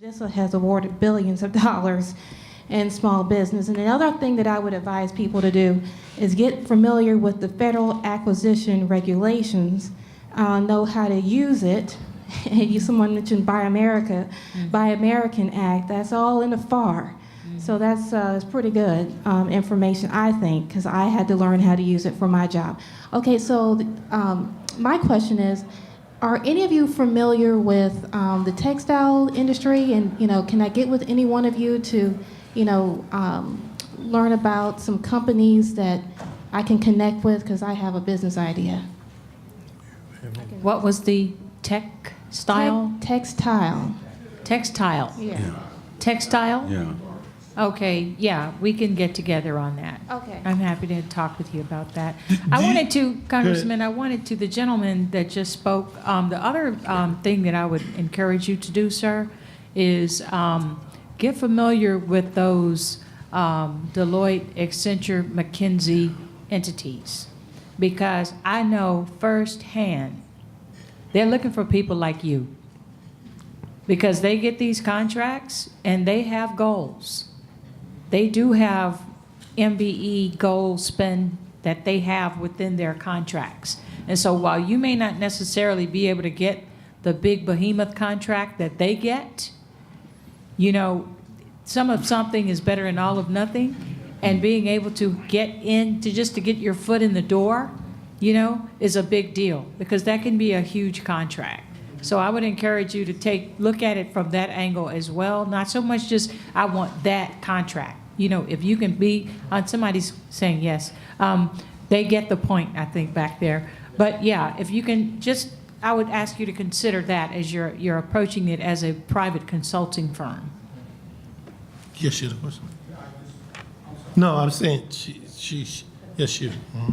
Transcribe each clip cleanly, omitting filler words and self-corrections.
This has awarded billions of dollars in small business. And another thing that I would advise people to do is get familiar with the federal acquisition regulations, know how to use it. Someone mentioned Buy American Act. That's all in the FAR. So that's pretty good information, I think, because I had to learn how to use it for my job. Okay, so my question is, are any of you familiar with the textile industry? And can I get with any one of you to, learn about some companies that I can connect with because I have a business idea? What was the textile? Textile. Textile. Yeah. Textile? Yeah. Okay, yeah, we can get together on that. Okay. I'm happy to talk with you about that. Congressman, I wanted to, the gentleman that just spoke, the other thing that I would encourage you to do, sir, is get familiar with those Deloitte, Accenture, McKinsey entities, because I know firsthand they're looking for people like you, because they get these contracts and they have goals. They do have MBE goal spend that they have within their contracts. And so while you may not necessarily be able to get the big behemoth contract that they get, some of something is better than all of nothing. And being able to get in, to get your foot in the door, is a big deal, because that can be a huge contract. So I would encourage you to look at it from that angle as well. Not so much just, I want that contract. If you can be, somebody's saying yes. They get the point, I think, back there. But yeah, if you can I would ask you to consider that as you're approaching it as a private consulting firm. Yes, she had a question. No, I'm saying yes, she. Mm-hmm.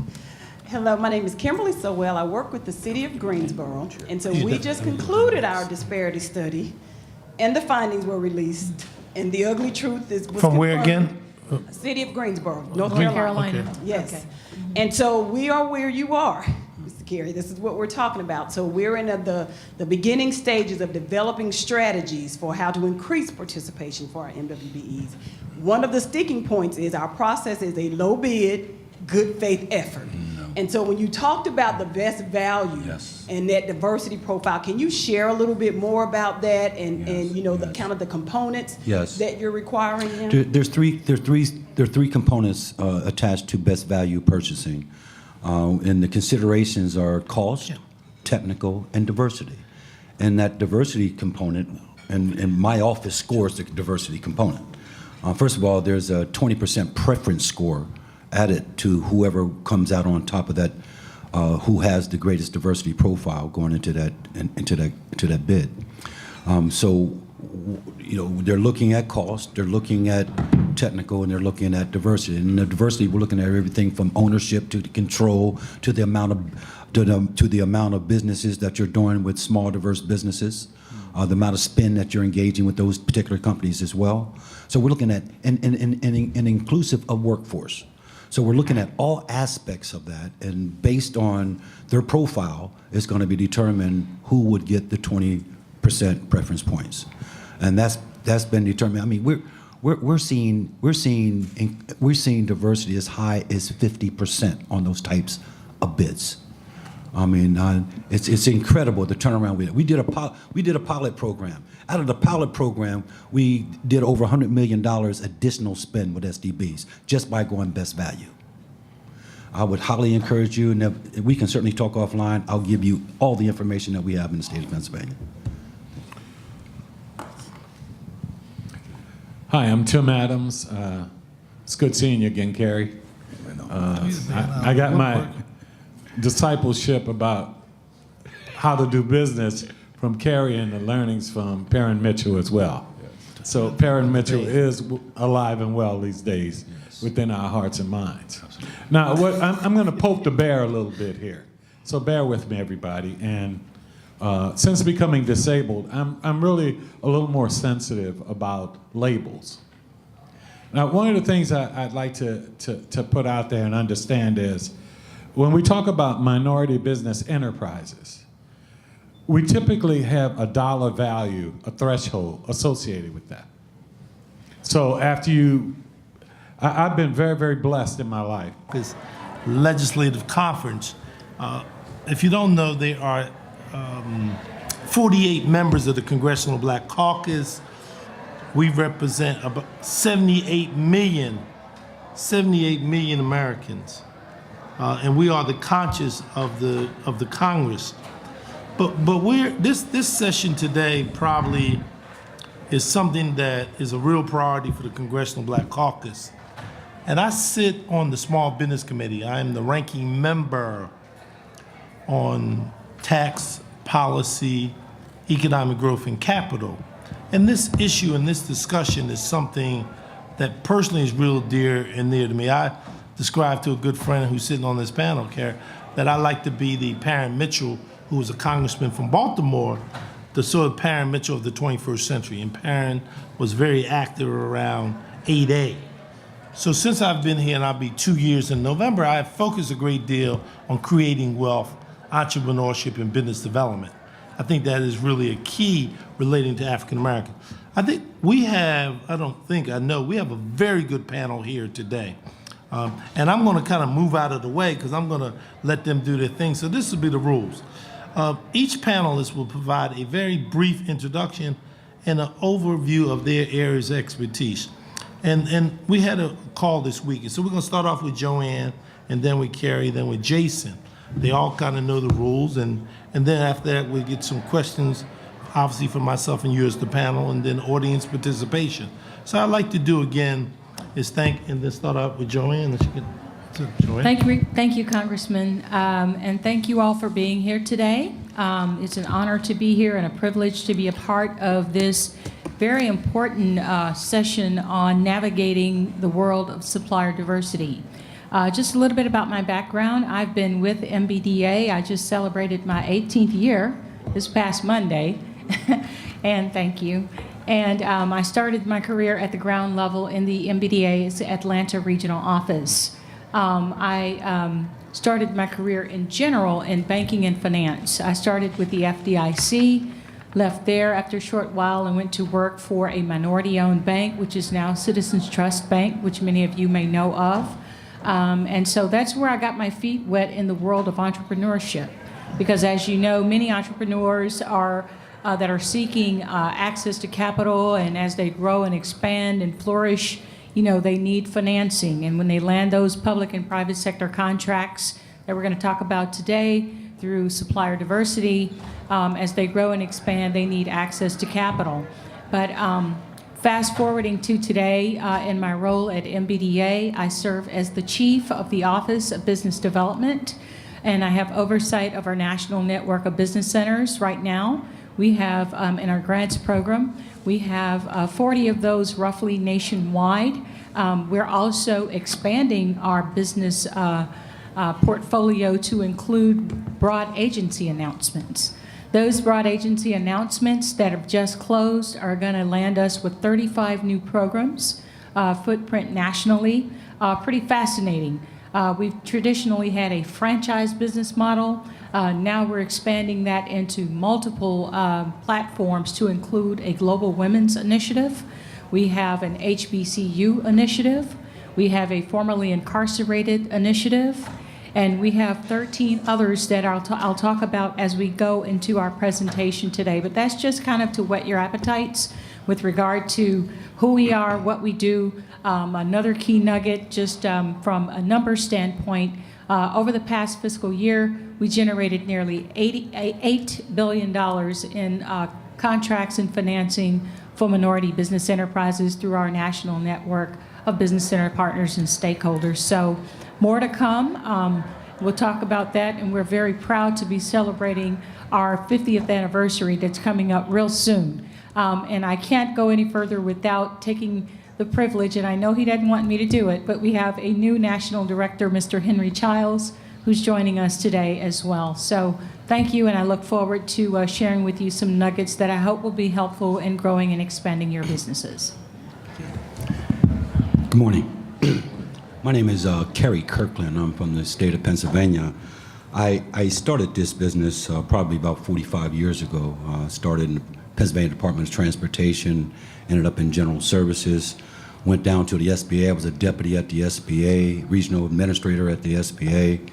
Hello, my name is Kimberly Sowell. I work with the City of Greensboro. And so we just concluded our disparity study, and the findings were released. And the ugly truth was From where confirmed. again? City of Greensboro, North North Carolina. Carolina. Yes. Okay. And so we are where you are, Mr. Carey. This is what we're talking about. So we're in the beginning stages of developing strategies for how to increase participation for our MWBEs. One of the sticking points is our process is a low bid, good faith effort. And so when you talked about the best value and that diversity profile, can you share a little bit more about that and the kind of the components that you're requiring now? There are three components attached to best value purchasing, and the considerations are cost, technical, and diversity. And that diversity component, and my office scores the diversity component. First of all, there's a 20% preference score added to whoever comes out on top of that, who has the greatest diversity profile going into that bid. So, they're looking at cost, they're looking at technical, and they're looking at diversity. And the diversity, we're looking at everything from ownership to the control to the amount of businesses that you're doing with small, diverse businesses. The amount of spend that you're engaging with those particular companies as well. So we're looking at an inclusive of workforce. So we're looking at all aspects of that, and based on their profile, it's going to be determined who would get the 20% preference points, and that's been determined. I mean, we're seeing diversity as high as 50% on those types of bids. I mean, it's incredible the turnaround we did a pilot program. Out of the pilot program, we did over $100 million additional spend with SDBs just by going best value. I would highly encourage you, and if we can certainly talk offline. I'll give you all the information that we have in the state of Pennsylvania. Hi, I'm Tim Adams. It's good seeing you again, Carrie. I got my discipleship about how to do business from Carrie and the learnings from Perrin Mitchell as well. So Perrin Mitchell is alive and well these days within our hearts and minds. Now, I'm going to poke the bear a little bit here. So bear with me, everybody. And since becoming disabled, I'm really a little more sensitive about labels. Now, one of the things I'd like to put out there and understand is when we talk about minority business enterprises, we typically have a dollar value, a threshold associated with that. So after I've been very, very blessed in my life. This legislative conference. If you don't know, there are 48 members of the Congressional Black Caucus. We represent about 78 million Americans, and we are the conscience of the Congress. But this session today probably is something that is a real priority for the Congressional Black Caucus. And I sit on the Small Business Committee. I am the ranking member on tax policy, economic growth, and capital. And this issue and this discussion is something that personally is real dear and near to me. I described to a good friend who's sitting on this panel, Carrie, that I like to be the Parent Mitchell, who was a congressman from Baltimore, the sort of Parent Mitchell of the 21st century. And Parent was very active around 8A. So since I've been here, and I'll be 2 years in November, I have focused a great deal on creating wealth, entrepreneurship, and business development. I think that is really a key relating to African Americans. I think we have, I know, we have a very good panel here today. And I'm going to kind of move out of the way because I'm going to let them do their thing. So this will be the rules. Each panelist will provide a very brief introduction and an overview of their areas of expertise. And we had a call this week. So we're going to start off with Joanne, and then with Carrie, then with Jason. They all kind of know the rules. And then after that, we'll get some questions, obviously for myself and you as the panel, and then audience participation. So I'd like to do again is and then start out with Joanne. Joanne. Thank you, Congressman, and thank you all for being here today. It's an honor to be here and a privilege to be a part of this very important session on navigating the world of supplier diversity. Just a little bit about my background. I've been with MBDA. I just celebrated my 18th year this past Monday, and thank you. And I started my career at the ground level in the MBDA's Atlanta regional office. I started my career in general in banking and finance. I started with the FDIC, left there after a short while and went to work for a minority-owned bank, which is now Citizens Trust Bank, which many of you may know of. And so that's where I got my feet wet in the world of entrepreneurship. Because as you know, many entrepreneurs are that are seeking access to capital, and as they grow and expand and flourish, you know, they need financing. And when they land those public and private sector contracts that we're going to talk about today through supplier diversity, as they grow and expand, they need access to capital. But fast forwarding to today, in my role at MBDA, I serve as the chief of the Office of Business Development, and I have oversight of our national network of business centers. Right now, we have, in our grants program, we have 40 of those roughly nationwide. We're also expanding our business portfolio to include broad agency announcements. Those broad agency announcements that have just closed are going to land us with 35 new programs, footprint nationally. Pretty fascinating. We've traditionally had a franchise business model. Now we're expanding that into multiple platforms to include a global women's initiative. We have an HBCU initiative. We have a formerly incarcerated initiative. And we have 13 others that I'll talk about as we go into our presentation today. But that's just kind of to whet your appetites with regard to who we are, what we do. Another key nugget, just from a numbers standpoint, over the past fiscal year, we generated nearly $8 billion in contracts and financing for minority business enterprises through our national network of business center partners and stakeholders. So more to come. We'll talk about that, and we're very proud to be celebrating our 50th anniversary that's coming up real soon. And I can't go any further without taking the privilege, and I know he doesn't want me to do it, but we have a new national director, Mr. Henry Childs, who's joining us today as well. So thank you, and I look forward to sharing with you some nuggets that I hope will be helpful in growing and expanding your businesses. Good morning. My name is Kerry Kirkland. I'm from the state of Pennsylvania. I started this business probably about 45 years ago. Started in the Pennsylvania Department of Transportation, ended up in General Services, went down to the SBA. I was a deputy at the SBA, regional administrator at the SBA,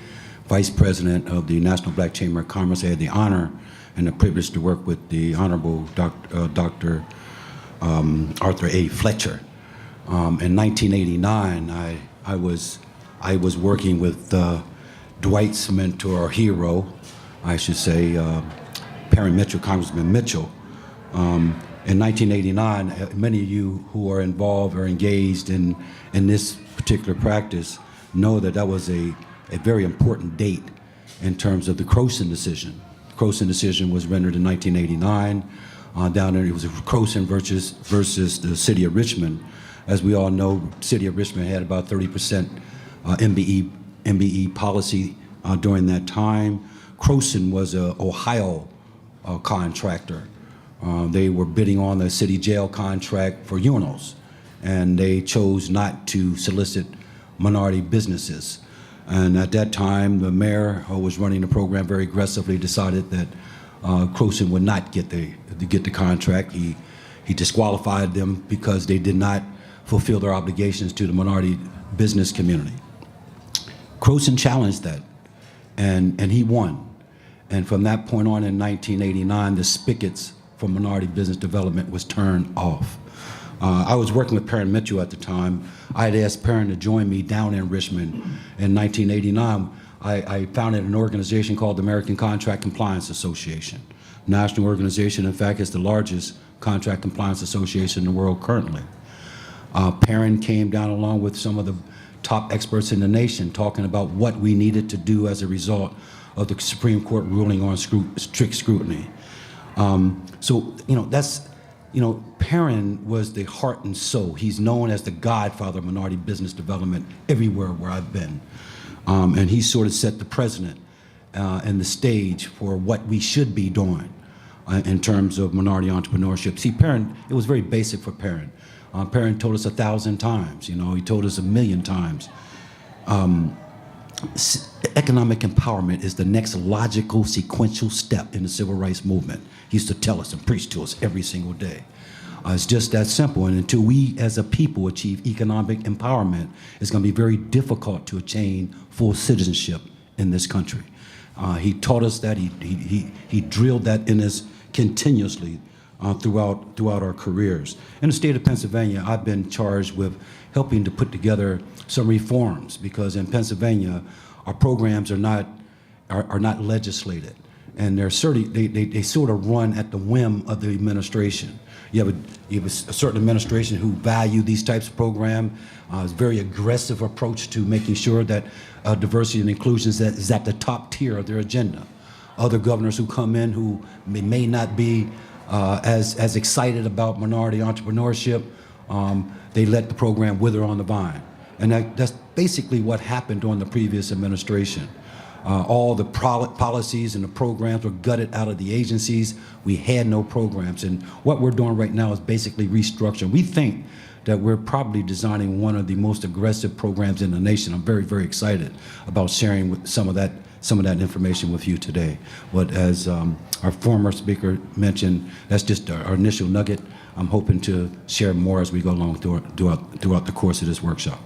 vice president of the National Black Chamber of Commerce. I had the honor and the privilege to work with the Honorable Dr. Arthur A. Fletcher. In 1989, I was working with Dwight's mentor, or hero, I should say, Parent Mitchell, Congressman Mitchell. In 1989, many of you who are involved or engaged in this particular practice know that that was a very important date in terms of the Croson decision. The Croson decision was rendered in 1989. Down there, it was Croson versus the city of Richmond. As we all know, the city of Richmond had about 30% MBE policy during that time. Croson was an Ohio contractor. They were bidding on the city jail contract for urinals, and they chose not to solicit minority businesses. And at that time, the mayor, who was running the program very aggressively, decided that Croson would not get the contract. He disqualified them because they did not fulfill their obligations to the minority business community. Croson challenged that, and he won. And from that point on in 1989, the spigots for minority business development was turned off. I was working with Parent Mitchell at the time. I had asked Parent to join me down in Richmond. In 1989, I founded an organization called the American Contract Compliance Association. National organization, in fact, is the largest contract compliance association in the world currently. Parent came down along with some of the top experts in the nation talking about what we needed to do as a result of the Supreme Court ruling on strict scrutiny. So, Parent was the heart and soul. He's known as the godfather of minority business development everywhere where I've been. And he sort of set the precedent and the stage for what we should be doing in terms of minority entrepreneurship. See, Parent, it was very basic for Parent. Parent told us 1,000 times, he told us 1,000,000 times. Economic empowerment is the next logical sequential step in the civil rights movement. He used to tell us and preach to us every single day. It's just that simple. And until we as a people achieve economic empowerment, it's going to be very difficult to attain full citizenship in this country. He taught us that. He drilled that in us continuously throughout our careers. In the state of Pennsylvania, I've been charged with helping to put together some reforms, because in Pennsylvania, our programs are not legislated, and they sort of run at the whim of the administration. You have a certain administration who value these types of programs. It's a very aggressive approach to making sure that diversity and inclusion is at the top tier of their agenda. Other governors who come in who may not be as excited about minority entrepreneurship, they let the program wither on the vine. And that's basically what happened during the previous administration. All the policies and the programs were gutted out of the agencies. We had no programs. And what we're doing right now is basically restructuring. We think that we're probably designing one of the most aggressive programs in the nation. I'm very, very excited about sharing some of that information with you today. But as our former speaker mentioned, that's just our initial nugget. I'm hoping to share more as we go along throughout the course of this workshop.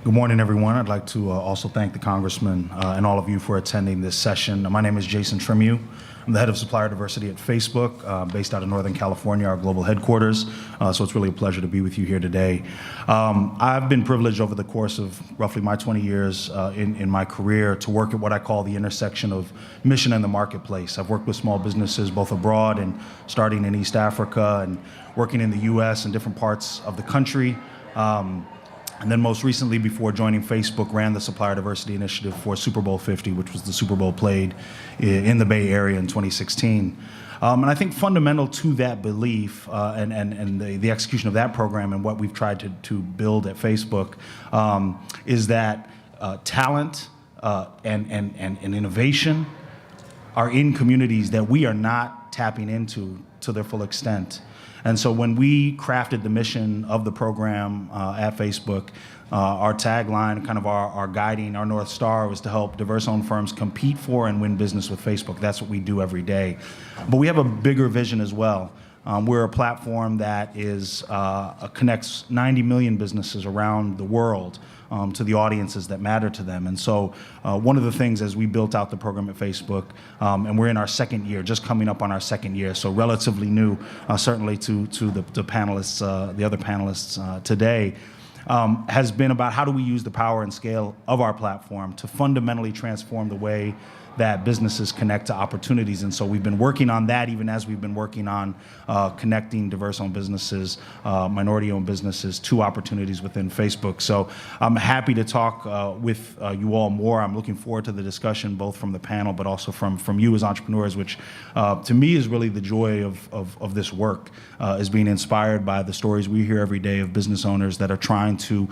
Good morning, everyone. I'd like to also thank the Congressman and all of you for attending this session. My name is Jason Tremieux. I'm the head of Supplier Diversity at Facebook, based out of Northern California, our global headquarters. So it's really a pleasure to be with you here today. I've been privileged over the course of roughly my 20 years in my career to work at what I call the intersection of mission and the marketplace. I've worked with small businesses both abroad and starting in East Africa and working in the US and different parts of the country. And then most recently, before joining Facebook, ran the Supplier Diversity Initiative for Super Bowl 50, which was the Super Bowl played in the Bay Area in 2016. And I think fundamental to that belief and the execution of that program and what we've tried to build at Facebook is that talent and innovation are in communities that we are not tapping into to their full extent. And so when we crafted the mission of the program at Facebook, our tagline, kind of our guiding, our North Star was to help diverse-owned firms compete for and win business with Facebook. That's what we do every day. But we have a bigger vision as well. We're a platform that connects 90 million businesses around the world to the audiences that matter to them. And so one of the things as we built out the program at Facebook, and we're in our second year, just coming up on our second year, so relatively new, certainly to the panelists, the other panelists today, has been about how do we use the power and scale of our platform to fundamentally transform the way that businesses connect to opportunities. And so we've been working on that even as we've been working on connecting diverse-owned businesses, minority-owned businesses to opportunities within Facebook. So I'm happy to talk with you all more. I'm looking forward to the discussion, both from the panel, but also from you as entrepreneurs, which to me is really the joy of this work, is being inspired by the stories we hear every day of business owners that are trying to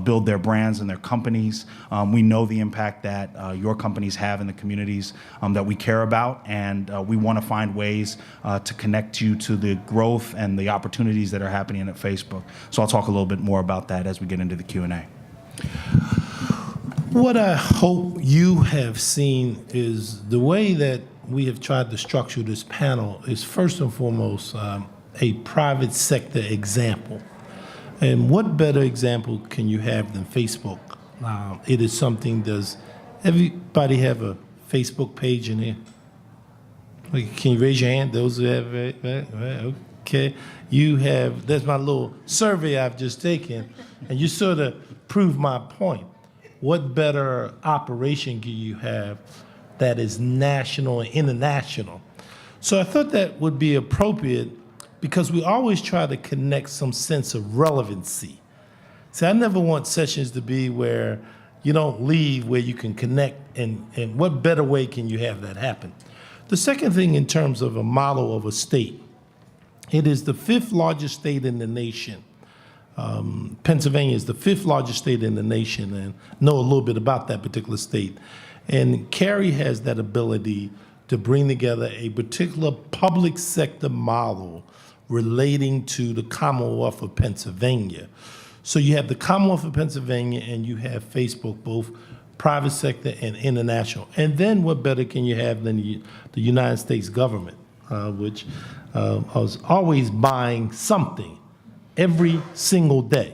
build their brands and their companies. We know the impact that your companies have in the communities that we care about, and we want to find ways to connect you to the growth and the opportunities that are happening at Facebook. So I'll talk a little bit more about that as we get into the Q&A. What I hope you have seen is the way that we have tried to structure this panel is first and foremost a private sector example. And what better example can you have than Facebook? It is something, does everybody have a Facebook page in here? Can you raise your hand? Those who have, right, okay. You have, that's my little survey I've just taken, and you sort of proved my point. What better operation can you have that is national and international? So I thought that would be appropriate because we always try to connect some sense of relevancy. See, I never want sessions to be where you don't leave where you can connect, and what better way can you have that happen? The second thing in terms of a model of a state, it is the 5th largest state in the nation. Pennsylvania is the 5th largest state in the nation, and know a little bit about that particular state. And Carrie has that ability to bring together a particular public sector model relating to the Commonwealth of Pennsylvania. So you have the Commonwealth of Pennsylvania and you have Facebook, both private sector and international. And then what better can you have than the United States government, which was always buying something every single day.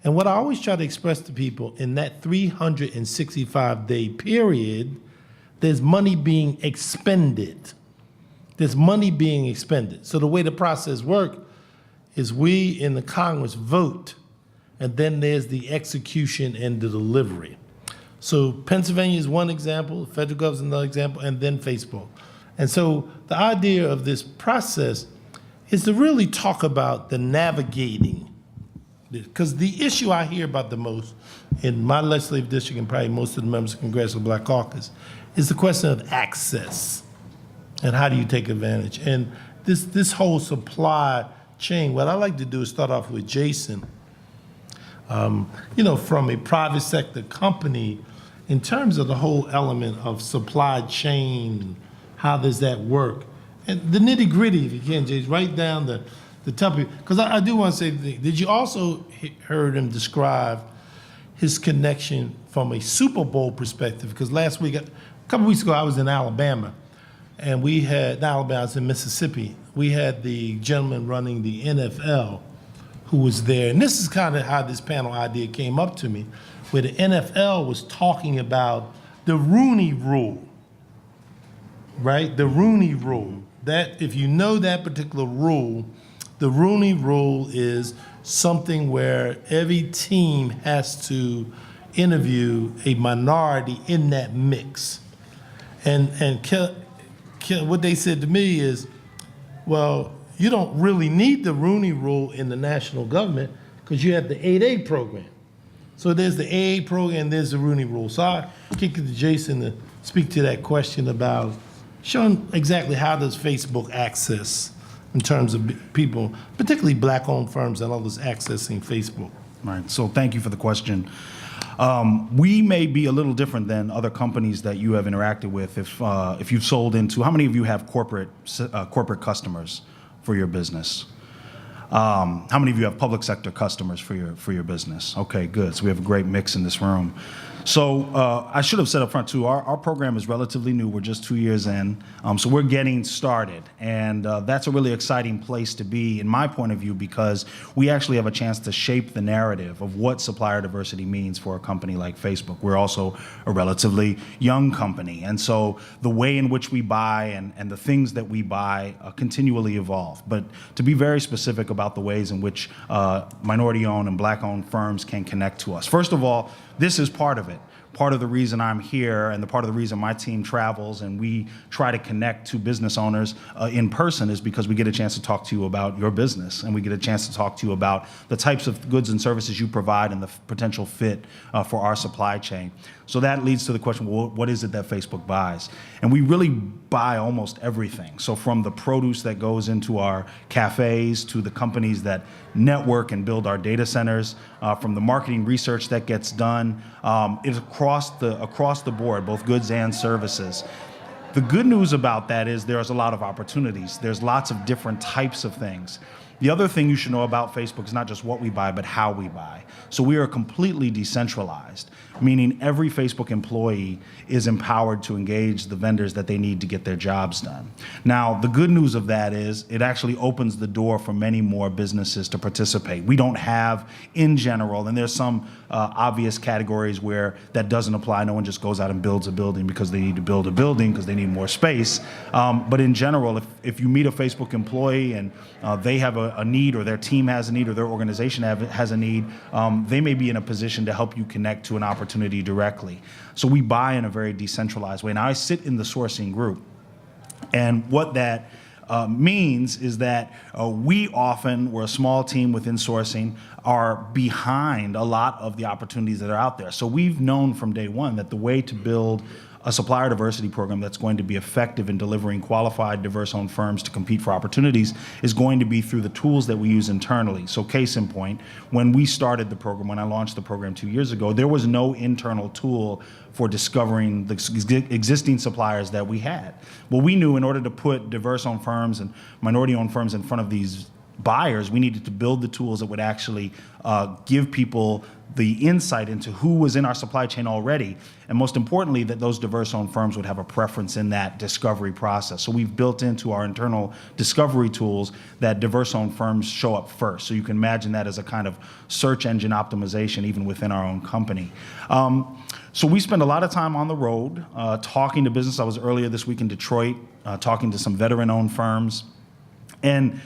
And what I always try to express to people, in that 365-day period, there's money being expended. There's money being expended. So the way the process works is we in the Congress vote, and then there's the execution and the delivery. So Pennsylvania is one example, the federal government is another example, and then Facebook. And so the idea of this process is to really talk about the navigating. Because the issue I hear about the most in my legislative district and probably most of the members of the Congressional Black Caucus is the question of access and how do you take advantage. And this whole supply chain, what I like to do is start off with Jason. From a private sector company, in terms of the whole element of supply chain, how does that work? And the nitty gritty, if you can, Jason, right down the top of it. Because I do want to say, did you also heard him describe his connection from a Super Bowl perspective? Because last week, a couple weeks ago, I was in Alabama, and we had, not Alabama, I was in Mississippi. We had the gentleman running the NFL who was there. And this is kind of how this panel idea came up to me, where the NFL was talking about the Rooney Rule, right? The Rooney Rule. That, if you know that particular rule, the Rooney Rule is something where every team has to interview a minority in that mix. And what they said to me is, well, you don't really need the Rooney Rule in the national government because you have the 8A program. So there's the 8A program and there's the Rooney Rule. So I kick it to Jason to speak to that question about showing exactly how does Facebook access in terms of people, particularly black-owned firms and others accessing Facebook. Right, so thank you for the question. We may be a little different than other companies that you have interacted with. If you've sold into, how many of you have corporate customers for your business? How many of you have public sector customers for your business? Okay, good. So we have a great mix in this room. So I should have said up front too, our program is relatively new. We're just 2 years in. So we're getting started. And that's a really exciting place to be, in my point of view, because we actually have a chance to shape the narrative of what supplier diversity means for a company like Facebook. We're also a relatively young company. And so the way in which we buy and the things that we buy continually evolve. But to be very specific about the ways in which minority-owned and black-owned firms can connect to us. First of all, this is part of it. Part of the reason I'm here and part of the reason my team travels and we try to connect to business owners in person is because we get a chance to talk to you about your business, and we get a chance to talk to you about the types of goods and services you provide and the potential fit for our supply chain. So that leads to the question, well, what is it that Facebook buys? And we really buy almost everything. So from the produce that goes into our cafes to the companies that network and build our data centers, from the marketing research that gets done, it's across the board, both goods and services. The good news about that is there's a lot of opportunities. There's lots of different types of things. The other thing you should know about Facebook is not just what we buy, but how we buy. So we are completely decentralized, meaning every Facebook employee is empowered to engage the vendors that they need to get their jobs done. Now, the good news of that is it actually opens the door for many more businesses to participate. We don't have, in general, and there's some obvious categories where that doesn't apply. No one just goes out and builds a building because they need to build a building because they need more space. But in general, if you meet a Facebook employee and they have a need, or their team has a need, or their organization has a need, they may be in a position to help you connect to an opportunity directly. So we buy in a very decentralized way. Now, I sit in the sourcing group, and what that means is that we're a small team within sourcing, are behind a lot of the opportunities that are out there. So we've known from day one that the way to build a supplier diversity program that's going to be effective in delivering qualified, diverse-owned firms to compete for opportunities is going to be through the tools that we use internally. So case in point, when we started the program, when I launched the program 2 years ago, there was no internal tool for discovering the existing suppliers that we had. Well, we knew in order to put diverse-owned firms and minority-owned firms in front of these buyers, we needed to build the tools that would actually give people the insight into who was in our supply chain already, and most importantly, that those diverse-owned firms would have a preference in that discovery process. So we've built into our internal discovery tools that diverse-owned firms show up first. So you can imagine that as a kind of search engine optimization even within our own company. So we spend a lot of time on the road talking to business. I was earlier this week in Detroit talking to some veteran-owned firms. And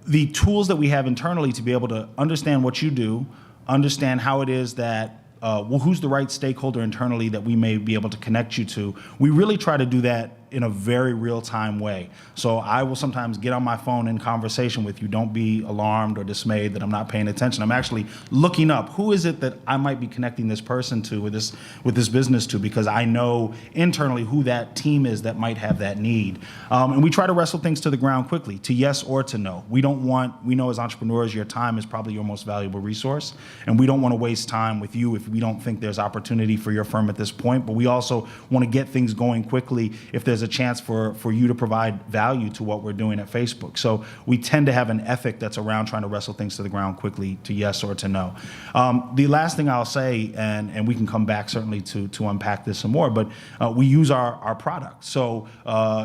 the tools that we have internally to be able to understand what you do, understand how it is that, who's the right stakeholder internally that we may be able to connect you to. We really try to do that in a very real-time way. So I will sometimes get on my phone in conversation with you. Don't be alarmed or dismayed that I'm not paying attention. I'm actually looking up who is it that I might be connecting this person to, with this business to, because I know internally who that team is that might have that need. And we try to wrestle things to the ground quickly, to yes or to no. We know as entrepreneurs, your time is probably your most valuable resource, and we don't want to waste time with you if we don't think there's opportunity for your firm at this point, but we also want to get things going quickly if there's a chance for you to provide value to what we're doing at Facebook. So we tend to have an ethic that's around trying to wrestle things to the ground quickly, to yes or to no. The last thing I'll say, and we can come back certainly to unpack this some more, but we use our product. So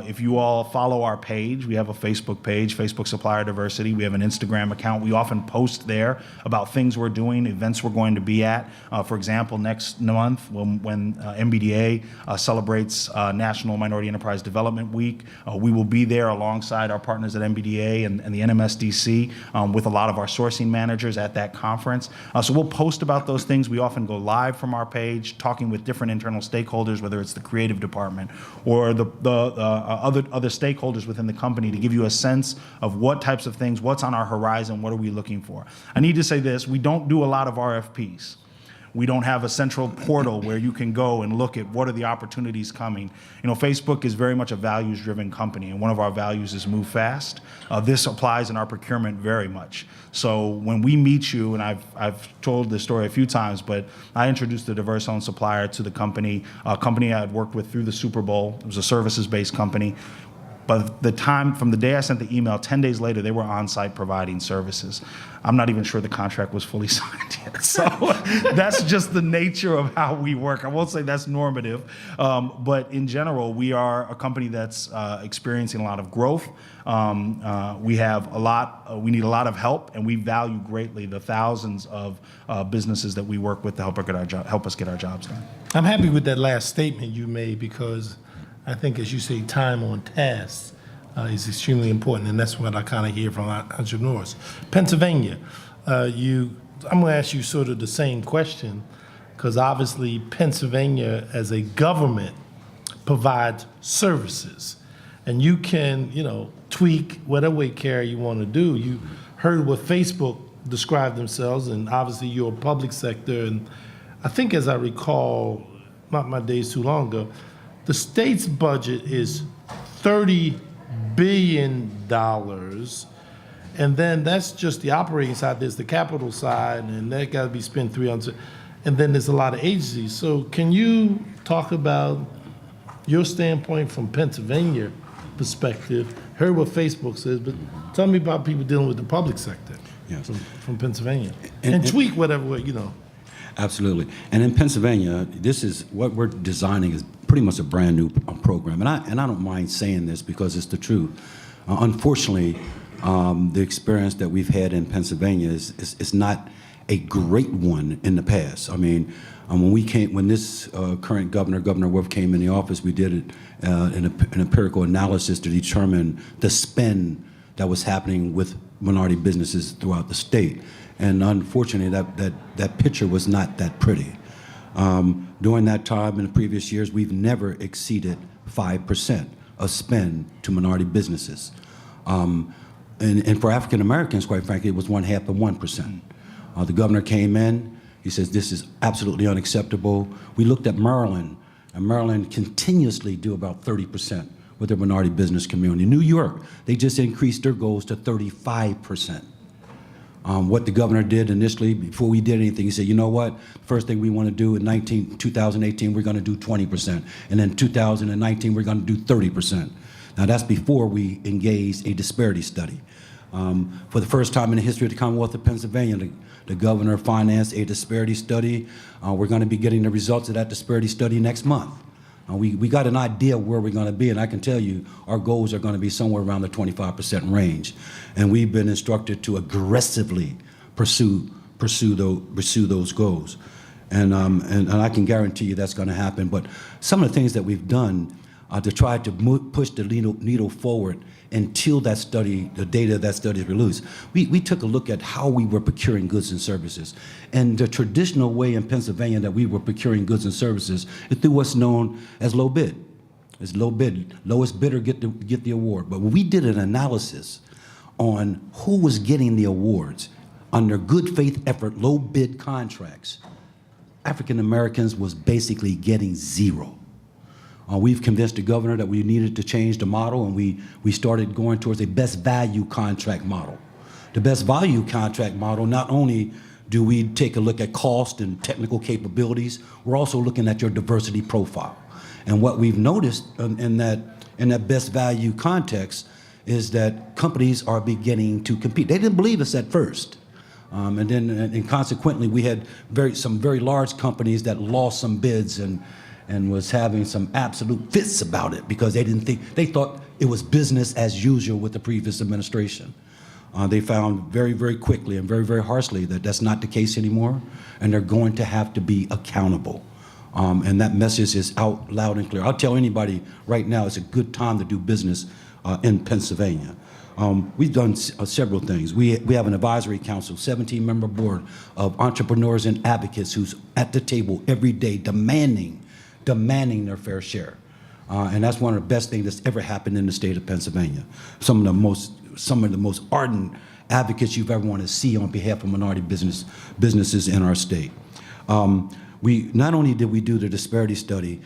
if you all follow our page, we have a Facebook page, Facebook Supplier Diversity. We have an Instagram account. We often post there about things we're doing, events we're going to be at. For example, next month when MBDA celebrates National Minority Enterprise Development Week, we will be there alongside our partners at MBDA and the NMSDC with a lot of our sourcing managers at that conference. So we'll post about those things. We often go live from our page, talking with different internal stakeholders, whether it's the creative department or the other stakeholders within the company, to give you a sense of what types of things, what's on our horizon, what are we looking for. I need to say this, we don't do a lot of RFPs. We don't have a central portal where you can go and look at what are the opportunities coming. You know, Facebook is very much a values-driven company, and one of our values is move fast. This applies in our procurement very much. So when we meet you, and I've told this story a few times, but I introduced the diverse-owned supplier to the company, a company I had worked with through the Super Bowl. It was a services-based company. But the time from the day I sent the email, 10 days later, they were on site providing services. I'm not even sure the contract was fully signed yet. So that's just the nature of how we work. I won't say that's normative, but in general, we are a company that's experiencing a lot of growth. We have we need a lot of help, and we value greatly the thousands of businesses that we work with to help us get our jobs done. I'm happy with that last statement you made, because I think, as you say, time on task is extremely important, and that's what I kind of hear from entrepreneurs. Pennsylvania, I'm going to ask you sort of the same question, because obviously Pennsylvania as a government provides services, and you can, tweak whatever way, Carrie, you want to do. You heard what Facebook described themselves, and obviously you're a public sector, and I think, as I recall, not my days too long ago, the state's budget is $30 billion, and then that's just the operating side. There's the capital side, and that got to be spent $300, and then there's a lot of agencies. So can you talk about your standpoint from Pennsylvania perspective? Heard what Facebook says, but tell me about people dealing with the public sector from Pennsylvania, and tweak whatever way, Absolutely. And in Pennsylvania, this is what we're designing is pretty much a brand new program. And I don't mind saying this because it's the truth. Unfortunately, the experience that we've had in Pennsylvania is not a great one in the past. I mean, when this current Governor Wolf came in the office, we did an empirical analysis to determine the spend that was happening with minority businesses throughout the state. And unfortunately, that picture was not that pretty. During that time in the previous years, we've never exceeded 5% of spend to minority businesses. And for African Americans, quite frankly, it was 0.5 of 1%. The governor came in, he says, this is absolutely unacceptable. We looked at Maryland, and Maryland continuously do about 30% with their minority business community. New York, they just increased their goals to 35%. What the governor did initially, before we did anything, he said, you know what, first thing we want to do in 2018, we're going to do 20%. And then 2019, we're going to do 30%. Now, that's before we engaged a disparity study. For the first time in the history of the Commonwealth of Pennsylvania, the governor financed a disparity study. We're going to be getting the results of that disparity study next month. We got an idea where we're going to be, and I can tell you our goals are going to be somewhere around the 25% range. And we've been instructed to aggressively pursue those goals. And I can guarantee you that's going to happen. But some of the things that we've done to try to push the needle forward until that study, the data of that study is released, we took a look at how we were procuring goods and services. And the traditional way in Pennsylvania that we were procuring goods and services is through what's known as low bid. It's low bid, lowest bidder get the award. But when we did an analysis on who was getting the awards under good faith effort, low bid contracts, African Americans was basically getting zero. We've convinced the governor that we needed to change the model, and we started going towards a best value contract model. The best value contract model, not only do we take a look at cost and technical capabilities, we're also looking at your diversity profile. And what we've noticed in that best value context is that companies are beginning to compete. They didn't believe us at first. And consequently, we had some very large companies that lost some bids and was having some absolute fits about it because they thought it was business as usual with the previous administration. They found very, very quickly and very, very harshly that that's not the case anymore, and they're going to have to be accountable. And that message is out loud and clear. I'll tell anybody right now it's a good time to do business in Pennsylvania. We've done several things. We have an advisory council, 17-member board of entrepreneurs and advocates who's at the table every day demanding their fair share. And that's one of the best things that's ever happened in the state of Pennsylvania. Some of the most ardent advocates you've ever want to see on behalf of minority businesses in our state. We not only did we do the disparity study,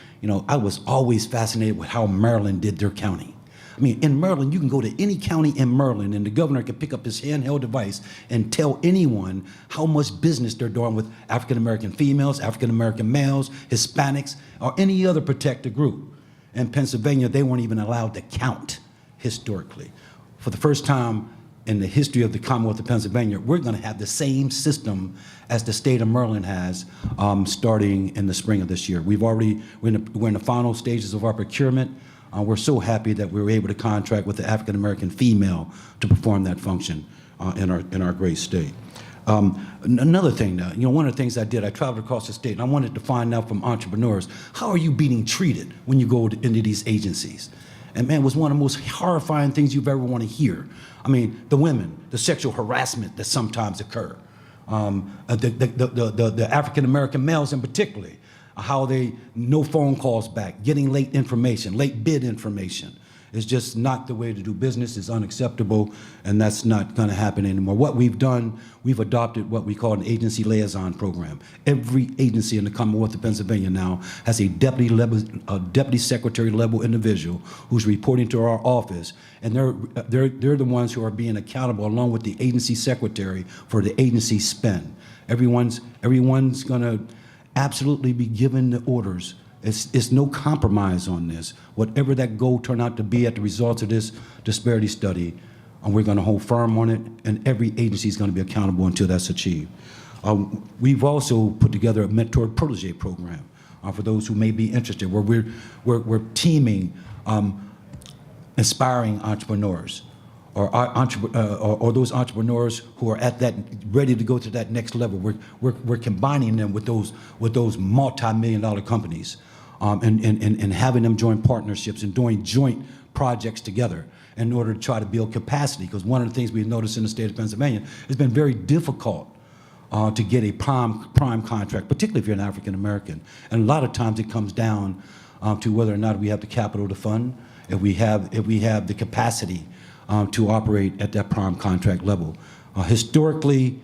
I was always fascinated with how Maryland did their county. I mean, in Maryland, you can go to any county in Maryland and the governor can pick up his handheld device and tell anyone how much business they're doing with African-American females, African-American males, Hispanics, or any other protected group. In Pennsylvania, they weren't even allowed to count historically. For the first time in the history of the Commonwealth of Pennsylvania, we're going to have the same system as the state of Maryland has starting in the spring of this year. We're in the final stages of our procurement. We're so happy that we were able to contract with the African-American female to perform that function in our great state. Another thing now, one of the things I did, I traveled across the state and I wanted to find out from entrepreneurs, how are you being treated when you go into these agencies? And man, it was one of the most horrifying things you've ever want to hear. I mean, the women, the sexual harassment that sometimes occur, the African-American males in particular, how they, no phone calls back, getting late information, late bid information. It's just not the way to do business. It's unacceptable, and that's not going to happen anymore. What we've done, we've adopted what we call an agency liaison program. Every agency in the Commonwealth of Pennsylvania now has a deputy secretary level individual who's reporting to our office, and they're the ones who are being accountable along with the agency secretary for the agency spend. Everyone's going to absolutely be given the orders. It's no compromise on this. Whatever that goal turned out to be at the results of this disparity study, and we're going to hold firm on it, and every agency is going to be accountable until that's achieved. We've also put together a mentor protege program for those who may be interested, where we're teaming inspiring entrepreneurs, or those entrepreneurs who are at that, ready to go to that next level. We're combining them with those multi-million-dollar companies, and having them join partnerships and doing joint projects together in order to try to build capacity. Because one of the things we've noticed in the state of Pennsylvania, it's been very difficult to get a prime contract, particularly if you're an African American. And a lot of times it comes down to whether or not we have the capital to fund, if we have the capacity to operate at that prime contract level. Historically,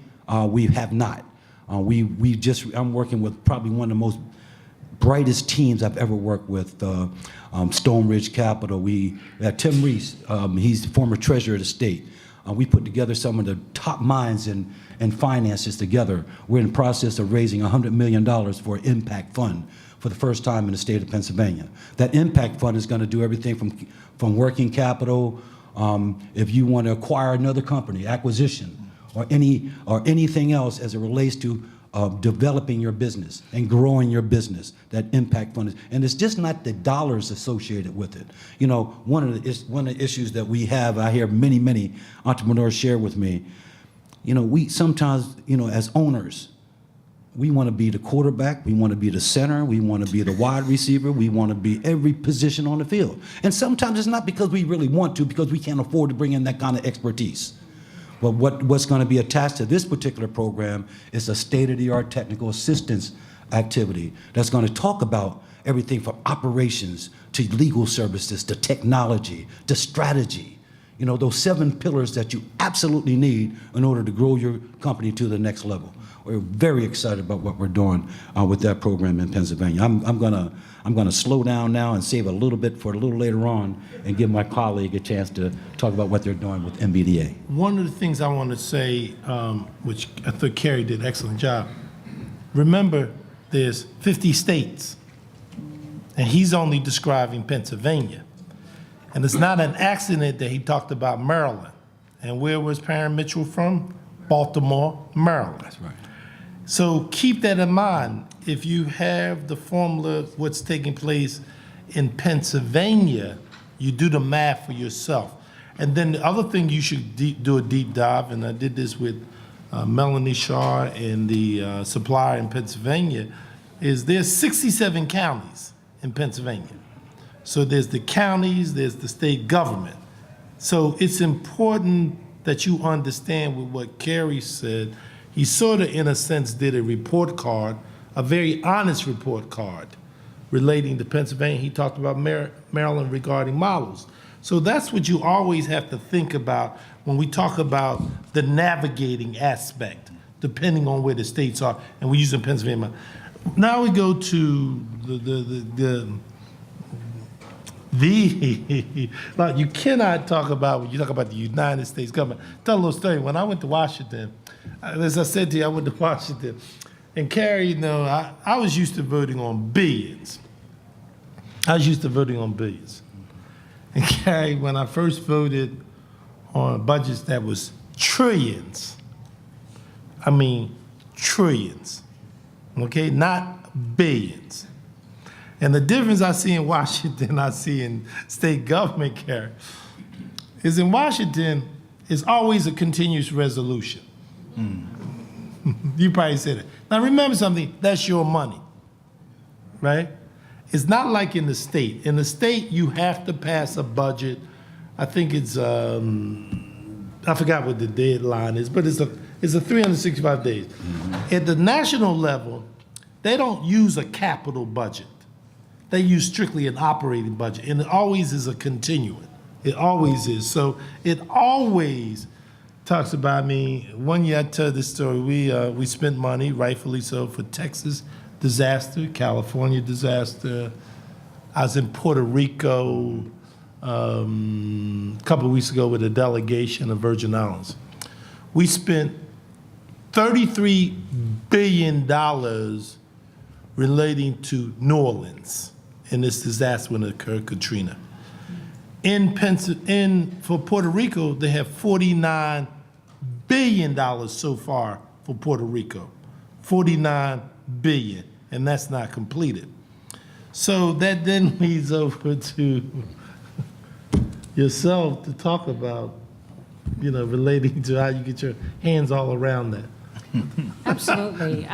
we have not. I'm working with probably one of the most brightest teams I've ever worked with, Stone Ridge Capital. We had Tim Reese, he's the former treasurer of the state. We put together some of the top minds in finances together. We're in the process of raising $100 million for an impact fund for the first time in the state of Pennsylvania. That impact fund is going to do everything from working capital, if you want to acquire another company, acquisition, or anything else as it relates to developing your business and growing your business. That impact fund is, and it's just not the dollars associated with it. One of the issues that we have, I hear many entrepreneurs share with me. We sometimes, as owners, we want to be the quarterback, we want to be the center, we want to be the wide receiver, we want to be every position on the field. And sometimes it's not because we really want to, because we can't afford to bring in that kind of expertise. But what's going to be attached to this particular program is a state-of-the-art technical assistance activity that's going to talk about everything from operations to legal services to technology to strategy. Those 7 pillars that you absolutely need in order to grow your company to the next level. We're very excited about what we're doing with that program in Pennsylvania. I'm gonna slow down now and save a little bit for a little later on and give my colleague a chance to talk about what they're doing with MBDA. One of the things I want to say, which I thought Kerry did an excellent job. Remember, there's 50 states, and he's only describing Pennsylvania. And it's not an accident that he talked about Maryland. And where was Perrin Mitchell from? Baltimore, Maryland. That's right. So keep that in mind. If you have the formula, what's taking place in Pennsylvania, you do the math for yourself. And then the other thing you should do a deep dive, and I did this with Melanie Shaw and the Supplier in Pennsylvania, is there's 67 counties in Pennsylvania. So there's the counties, there's the state government. So it's important that you understand with what Kerry said. He sort of, in a sense, did a report card, a very honest report card relating to Pennsylvania. He talked about Maryland regarding models. So that's what you always have to think about when we talk about the navigating aspect. depending on where the states are, and we're using Pennsylvania. Now we go to like you cannot talk about, when you talk about the United States government. Tell a little story. When I went to Washington, as I said to you, I went to Washington, and Carrie, you know, I was used to voting on billions. I was used to voting on billions. And Carrie, when I first voted on budgets that was trillions, I mean trillions, okay, not billions. And the difference I see in Washington, I see in state government, Carrie, is in Washington, it's always a continuous resolution. You probably said it. Now remember something, that's your money, right? It's not like in the state. In the state, you have to pass a budget. I think it's, I forgot what the deadline is, but it's a 365 days. At the national level, they don't use a capital budget. They use strictly an operating budget, and it always is a continuum. It always is. So it always talks about me. One year I tell this story, we spent money, rightfully so, for Texas disaster, California disaster. I was in Puerto Rico a couple of weeks ago with a delegation of Virgin Islands. We spent $33 billion relating to New Orleans in this disaster when it occurred, Katrina. For Puerto Rico, they have $49 billion so far for Puerto Rico. $49 billion, and that's not completed. So that then leads over to yourself to talk about, you know, relating to how you get your hands all around that. Absolutely.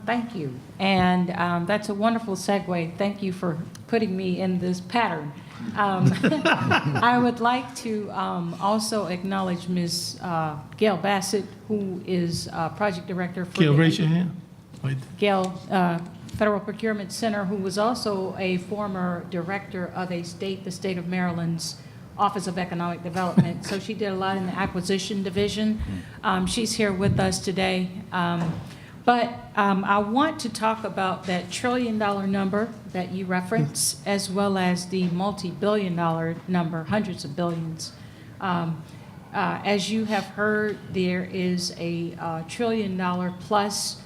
Thank you. And that's a wonderful segue. Thank you for putting me in this pattern. I would like to also acknowledge Ms. Gail Bassett, who is Project Director for Gail, raise your hand. Wait. Gail Federal Procurement Center, who was also a former director of the state of Maryland's Office of Economic Development. So she did a lot in the acquisition division. She's here with us today. But I want to talk about that $1 trillion number that you reference, as well as the multi-billion-dollar number, hundreds of billions. As you have heard, there is a $1 trillion plus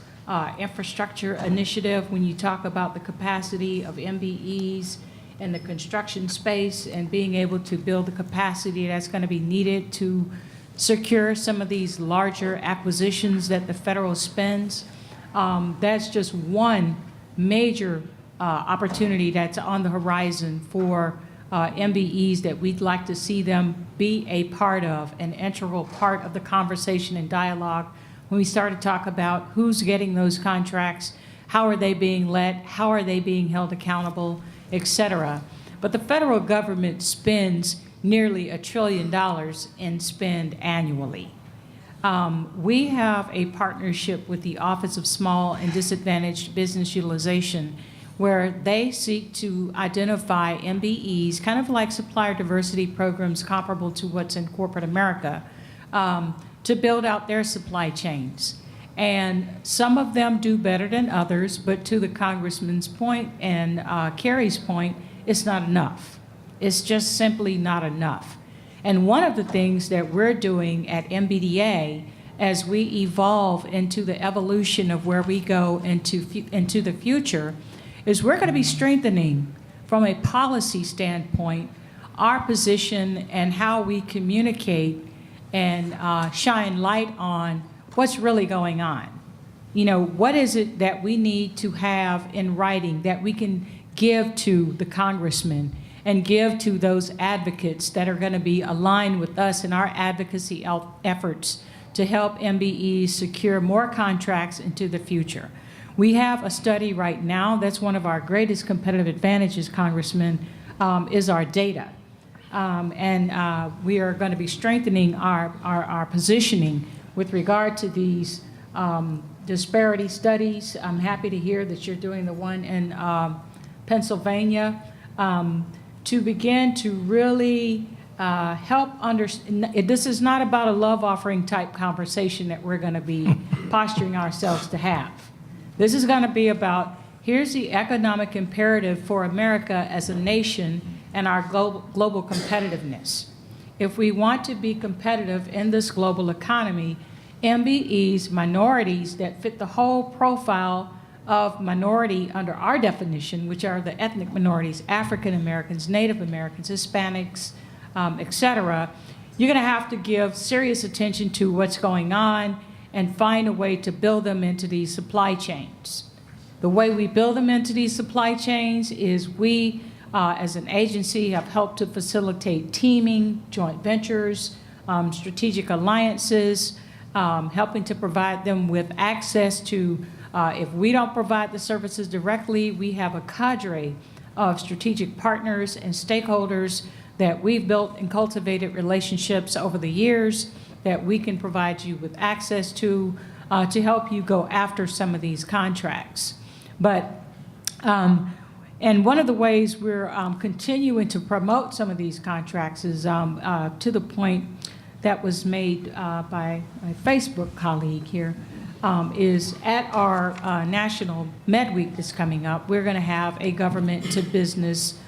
infrastructure initiative when you talk about the capacity of MBEs and the construction space and being able to build the capacity that's going to be needed to secure some of these larger acquisitions that the federal spends. That's just one major opportunity that's on the horizon for MBEs that we'd like to see them be a part of, an integral part of the conversation and dialogue when we start to talk about who's getting those contracts, how are they being led, how are they being held accountable, et cetera. But the federal government spends nearly $1 trillion in spend annually. We have a partnership with the Office of Small and Disadvantaged Business Utilization, where they seek to identify MBEs, kind of like supplier diversity programs comparable to what's in corporate America, to build out their supply chains. And some of them do better than others, but to the Congressman's point and Carrie's point, it's not enough. It's just simply not enough. And one of the things that we're doing at MBDA as we evolve into the evolution of where we go into the future is we're going to be strengthening from a policy standpoint our position and how we communicate and shine light on what's really going on. You know, what is it that we need to have in writing that we can give to the congressman and give to those advocates that are going to be aligned with us in our advocacy efforts to help MBEs secure more contracts into the future. We have a study right now that's one of our greatest competitive advantages, Congressman, is our data. And we are going to be strengthening our positioning with regard to these disparity studies. I'm happy to hear that you're doing the one in Pennsylvania to begin to really help understand. This is not about a love offering type conversation that we're going to be posturing ourselves to have. This is going to be about, here's the economic imperative for America as a nation and our global competitiveness. If we want to be competitive in this global economy, MBEs, minorities that fit the whole profile of minority under our definition, which are the ethnic minorities, African Americans, Native Americans, Hispanics, et cetera, you're going to have to give serious attention to what's going on and find a way to build them into these supply chains. The way we build them into these supply chains is we, as an agency, have helped to facilitate teaming, joint ventures, strategic alliances, helping to provide them with access to, if we don't provide the services directly, we have a cadre of strategic partners and stakeholders that we've built and cultivated relationships over the years that we can provide you with access to help you go after some of these contracts. But, and one of the ways we're continuing to promote some of these contracts is to the point that was made by my Facebook colleague here, is at our National Med Week that's coming up, we're going to have a government-to-business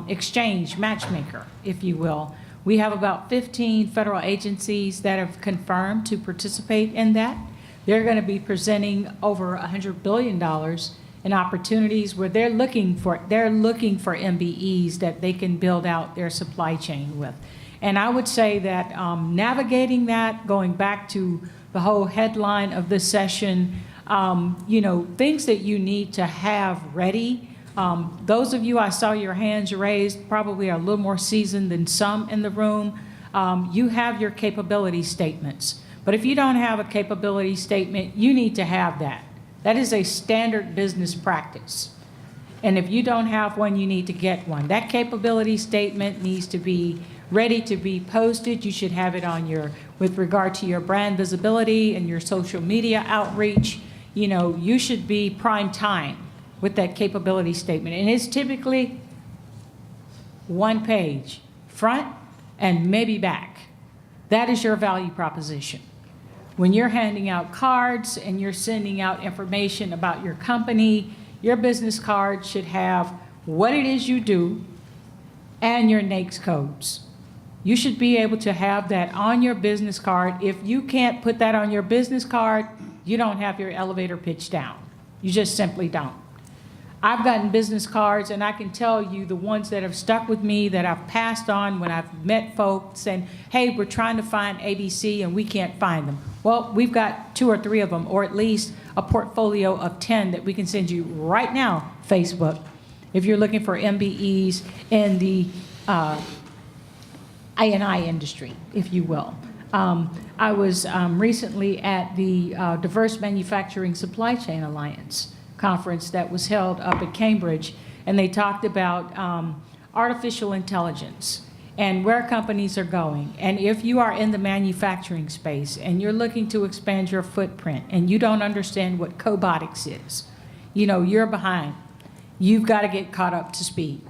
exchange matchmaker, if you will. We have about 15 federal agencies that have confirmed to participate in that. They're going to be presenting over $100 billion in opportunities where they're looking for MBEs that they can build out their supply chain with. And I would say that navigating that, going back to the whole headline of this session, you know, things that you need to have ready. Those of you, I saw your hands raised, probably are a little more seasoned than some in the room. You have your capability statements. But if you don't have a capability statement, you need to have that. That is a standard business practice. And if you don't have one, you need to get one. That capability statement needs to be ready to be posted. You should have it on your, with regard to your brand visibility and your social media outreach. You know, you should be prime time with that capability statement. And it's typically one page, front and maybe back. That is your value proposition. When you're handing out cards and you're sending out information about your company, your business card should have what it is you do and your NAICS codes. You should be able to have that on your business card. If you can't put that on your business card, you don't have your elevator pitch down. You just simply don't. I've gotten business cards, and I can tell you the ones that have stuck with me that I've passed on when I've met folks saying, hey, we're trying to find ABC and we can't find them. Well, we've got 2 or 3 of them, or at least a portfolio of 10 that we can send you right now, Facebook, if you're looking for MBEs in the I&I industry, if you will. I was recently at the Diverse Manufacturing Supply Chain Alliance conference that was held up at Cambridge, and they talked about artificial intelligence and where companies are going. And if you are in the manufacturing space and you're looking to expand your footprint and you don't understand what cobotics is, you know, you're behind. You've got to get caught up to speed.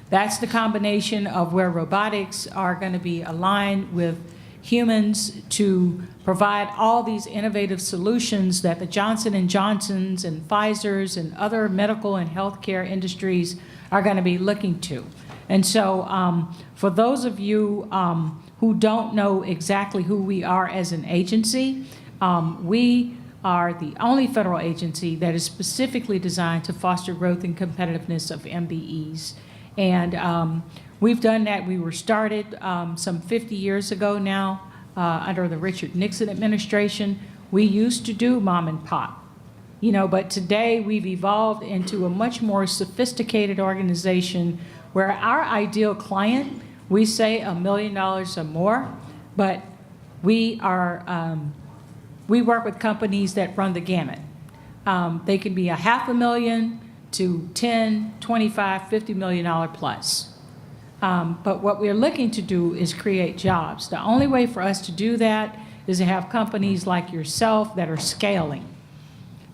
That's the combination of where robotics are going to be aligned with humans to provide all these innovative solutions that the Johnson & Johnsons and Pfizers and other medical and healthcare industries are going to be looking to. And so for those of you who don't know exactly who we are as an agency, we are the only federal agency that is specifically designed to foster growth and competitiveness of MBEs. And we've done that. We were started some 50 years ago now under the Richard Nixon administration. We used to do mom and pop, you know, but today we've evolved into a much more sophisticated organization where our ideal client, we say $1 million or more, but we are, we work with companies that run the gamut. They can be $500,000 to $10, $25, $50 million plus. But what we're looking to do is create jobs. The only way for us to do that is to have companies like yourself that are scaling.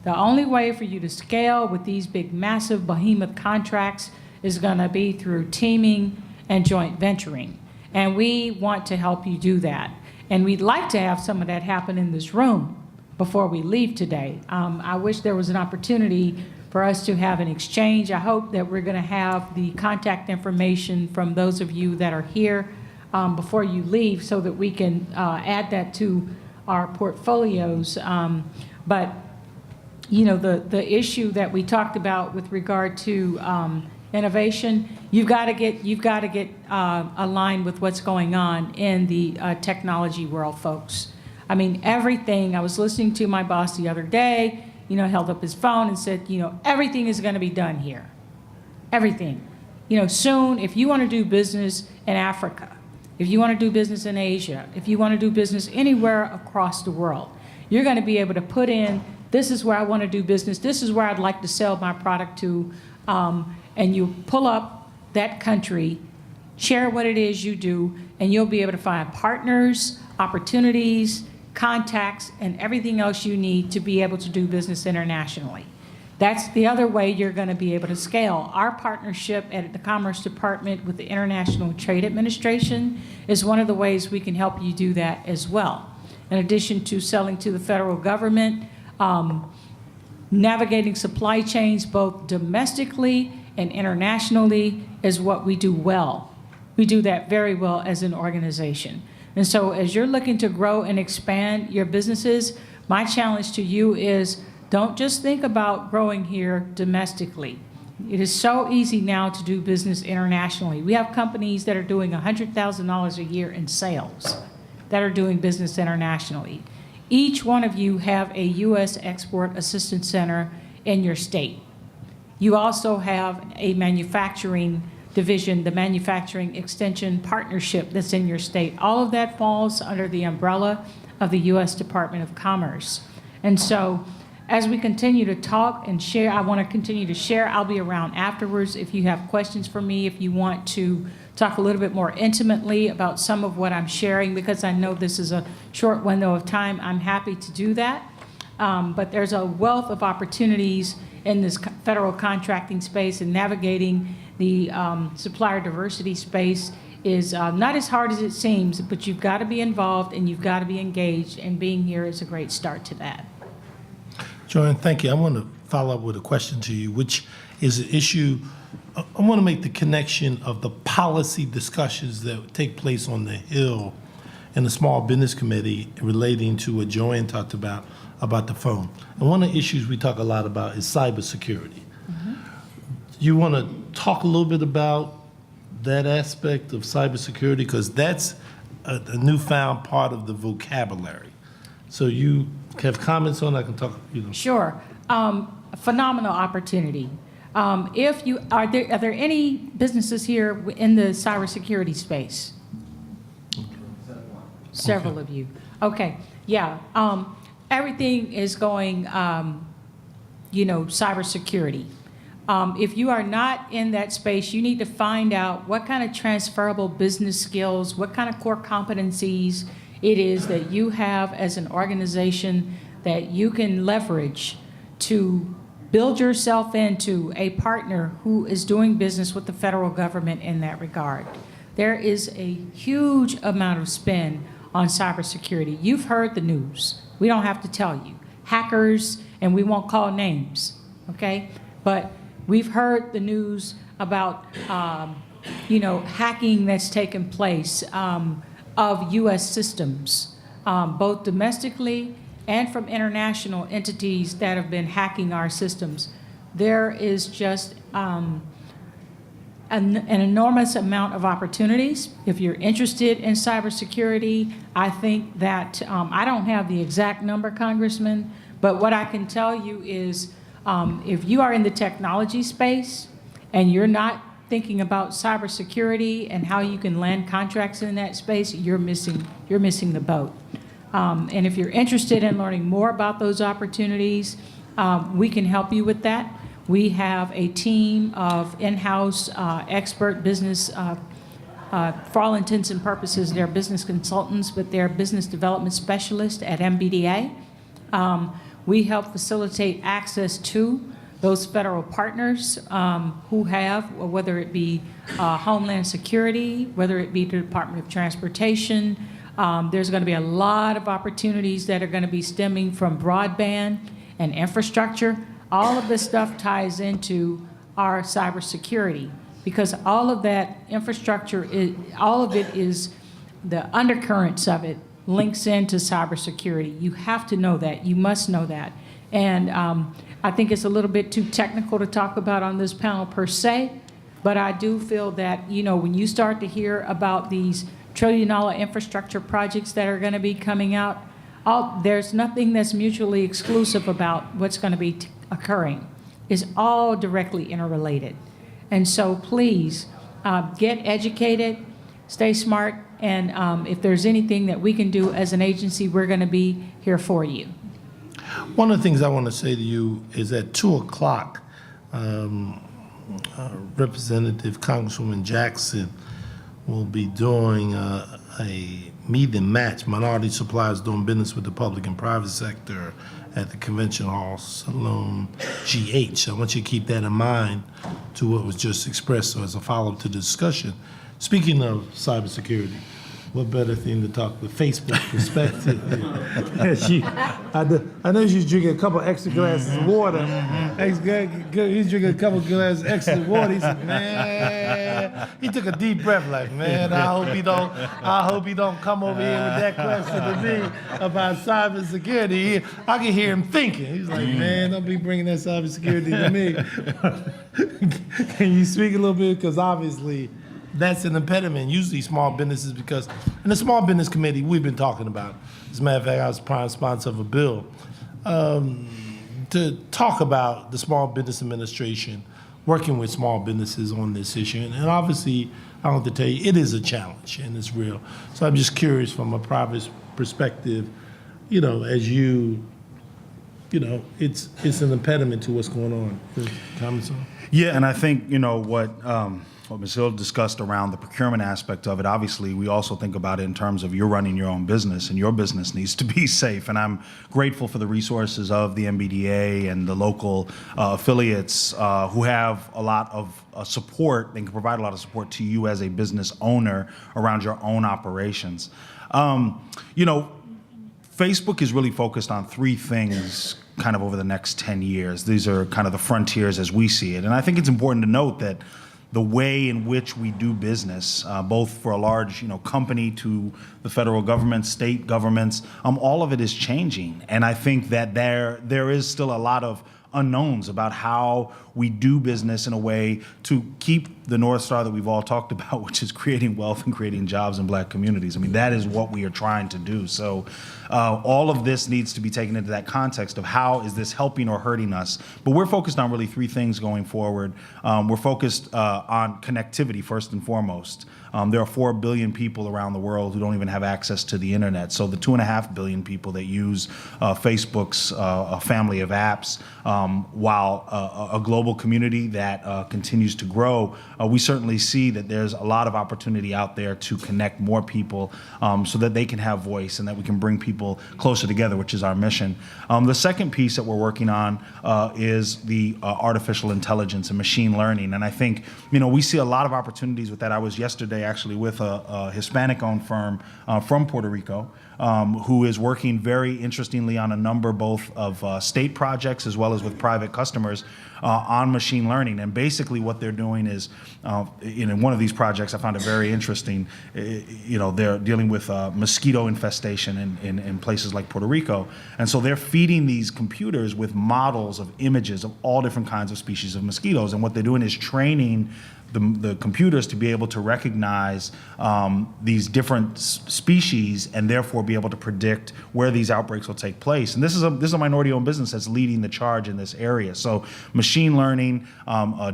The only way for you to scale with these big, massive behemoth contracts is going to be through teaming and joint venturing. And we want to help you do that. And we'd like to have some of that happen in this room before we leave today. I wish there was an opportunity for us to have an exchange. I hope that we're going to have the contact information from those of you that are here before you leave so that we can add that to our portfolios. But you know, the issue that we talked about with regard to innovation, you've got to get aligned with what's going on in the technology world, folks. I mean, everything. I was listening to my boss the other day, you know, held up his phone and said, you know, everything is going to be done here. Everything. You know, soon, if you want to do business in Africa, if you want to do business in Asia, if you want to do business anywhere across the world, you're going to be able to put in, this is where I want to do business, this is where I'd like to sell my product to, and you pull up that country, share what it is you do, and you'll be able to find partners, opportunities, contacts, and everything else you need to be able to do business internationally. That's the other way you're going to be able to scale. Our partnership at the Commerce Department with the International Trade Administration is one of the ways we can help you do that as well. In addition to selling to the federal government, navigating supply chains both domestically and internationally is what we do well. We do that very well as an organization. And so as you're looking to grow and expand your businesses, my challenge to you is don't just think about growing here domestically. It is so easy now to do business internationally. We have companies that are doing $100,000 a year in sales that are doing business internationally. Each one of you have a U.S. Export Assistance Center in your state. You also have a manufacturing division, the Manufacturing Extension Partnership that's in your state. All of that falls under the umbrella of the U.S. Department of Commerce. And so as we continue to talk and share, I want to continue to share. I'll be around afterwards if you have questions for me, if you want to talk a little bit more intimately about some of what I'm sharing, because I know this is a short window of time. I'm happy to do that. But there's a wealth of opportunities in this federal contracting space, and navigating the supplier diversity space is not as hard as it seems, but you've got to be involved and you've got to be engaged, and being here is a great start to that. Joanne, thank you. I want to follow up with a question to you, which is an issue. I want to make the connection of the policy discussions that take place on the Hill in the Small Business Committee relating to what Joanne talked about the phone. And one of the issues we talk a lot about is cybersecurity. Mm-hmm. You want to talk a little bit about that aspect of cybersecurity, because that's a newfound part of the vocabulary. So you have comments on, I can talk, you know. Sure. A phenomenal opportunity. If you are there any businesses here in the cybersecurity space? Several of you. Okay. Yeah. Everything is going, you know, cybersecurity. If you are not in that space, you need to find out what kind of transferable business skills, what kind of core competencies it is that you have as an organization that you can leverage to build yourself into a partner who is doing business with the federal government in that regard. There is a huge amount of spend on cybersecurity. You've heard the news. We don't have to tell you. Hackers, and we won't call names, okay? But we've heard the news about, you know, hacking that's taken place of U.S. systems, both domestically and from international entities that have been hacking our systems. There is just an enormous amount of opportunities. If you're interested in cybersecurity, I think that, I don't have the exact number, Congressman, but what I can tell you is if you are in the technology space and you're not thinking about cybersecurity and how you can land contracts in that space, you're missing the boat. And if you're interested in learning more about those opportunities, we can help you with that. We have a team of in-house expert business, for all intents and purposes, they're business consultants, but they're business development specialists at MBDA. We help facilitate access to those federal partners who have, whether it be Homeland Security, whether it be the Department of Transportation. There's going to be a lot of opportunities that are going to be stemming from broadband and infrastructure. All of this stuff ties into our cybersecurity because all of that infrastructure, all of it is the undercurrents of it links into cybersecurity. You have to know that. You must know that. And I think it's a little bit too technical to talk about on this panel per se, but I do feel that, you know, when you start to hear about these trillion-dollar infrastructure projects that are going to be coming out, there's nothing that's mutually exclusive about what's going to be occurring. It's all directly interrelated. And so please get educated, stay smart, and if there's anything that we can do as an agency, we're going to be here for you. One of the things I want to say to you is at 2 o'clock, Representative Congresswoman Jackson will be doing a meet and match, minority suppliers doing business with the public and private sector at the Convention Hall Saloon GH. I want you to keep that in mind to what was just expressed, so as a follow-up to the discussion. Speaking of cybersecurity, what better thing to talk the Facebook perspective? I know she's drinking a couple extra glasses of water. He's drinking a couple glasses extra water. He said, man, he took a deep breath like, man, I hope he don't come over here with that question to me about cybersecurity. I can hear him thinking. He's like, man, don't be bringing that cybersecurity to me. Can you speak a little bit? Because obviously, that's an impediment, usually small businesses, because in the Small Business Committee, we've been talking about, as a matter of fact, I was prime sponsor of a bill, to talk about the Small Business Administration working with small businesses on this issue. And obviously, I don't have to tell you, it is a challenge and it's real. So I'm just curious from a private perspective, you know, as it's an impediment to what's going on. Comments on? Yeah, and I think, you know, what Ms. Hill discussed around the procurement aspect of it, obviously we also think about it in terms of you're running your own business and your business needs to be safe. And I'm grateful for the resources of the MBDA and the local affiliates who have a lot of support and can provide a lot of support to you as a business owner around your own operations. You know, Facebook is really focused on three things kind of over the next 10 years. These are kind of the frontiers as we see it. And I think it's important to note that the way in which we do business, both for a large, company to the federal government, state governments, all of it is changing. And I think that there is still a lot of unknowns about how we do business in a way to keep the North Star that we've all talked about, which is creating wealth and creating jobs in Black communities. I mean, that is what we are trying to do. So all of this needs to be taken into that context of how is this helping or hurting us. But we're focused on really three things going forward. We're focused on connectivity first and foremost. There are 4 billion people around the world who don't even have access to the internet. So the 2.5 billion people that use Facebook's family of apps, while a global community that continues to grow, we certainly see that there's a lot of opportunity out there to connect more people so that they can have voice and that we can bring people closer together, which is our mission. The second piece that we're working on is the artificial intelligence and machine learning. And I think, we see a lot of opportunities with that. I was yesterday actually with a Hispanic-owned firm from Puerto Rico who is working very interestingly on a number both of state projects as well as with private customers on machine learning. And basically what they're doing is, in one of these projects, I found it very interesting, they're dealing with mosquito infestation in places like Puerto Rico. And so they're feeding these computers with models of images of all different kinds of species of mosquitoes. And what they're doing is training the computers to be able to recognize these different species and therefore be able to predict where these outbreaks will take place. And this is a minority-owned business that's leading the charge in this area. So machine learning,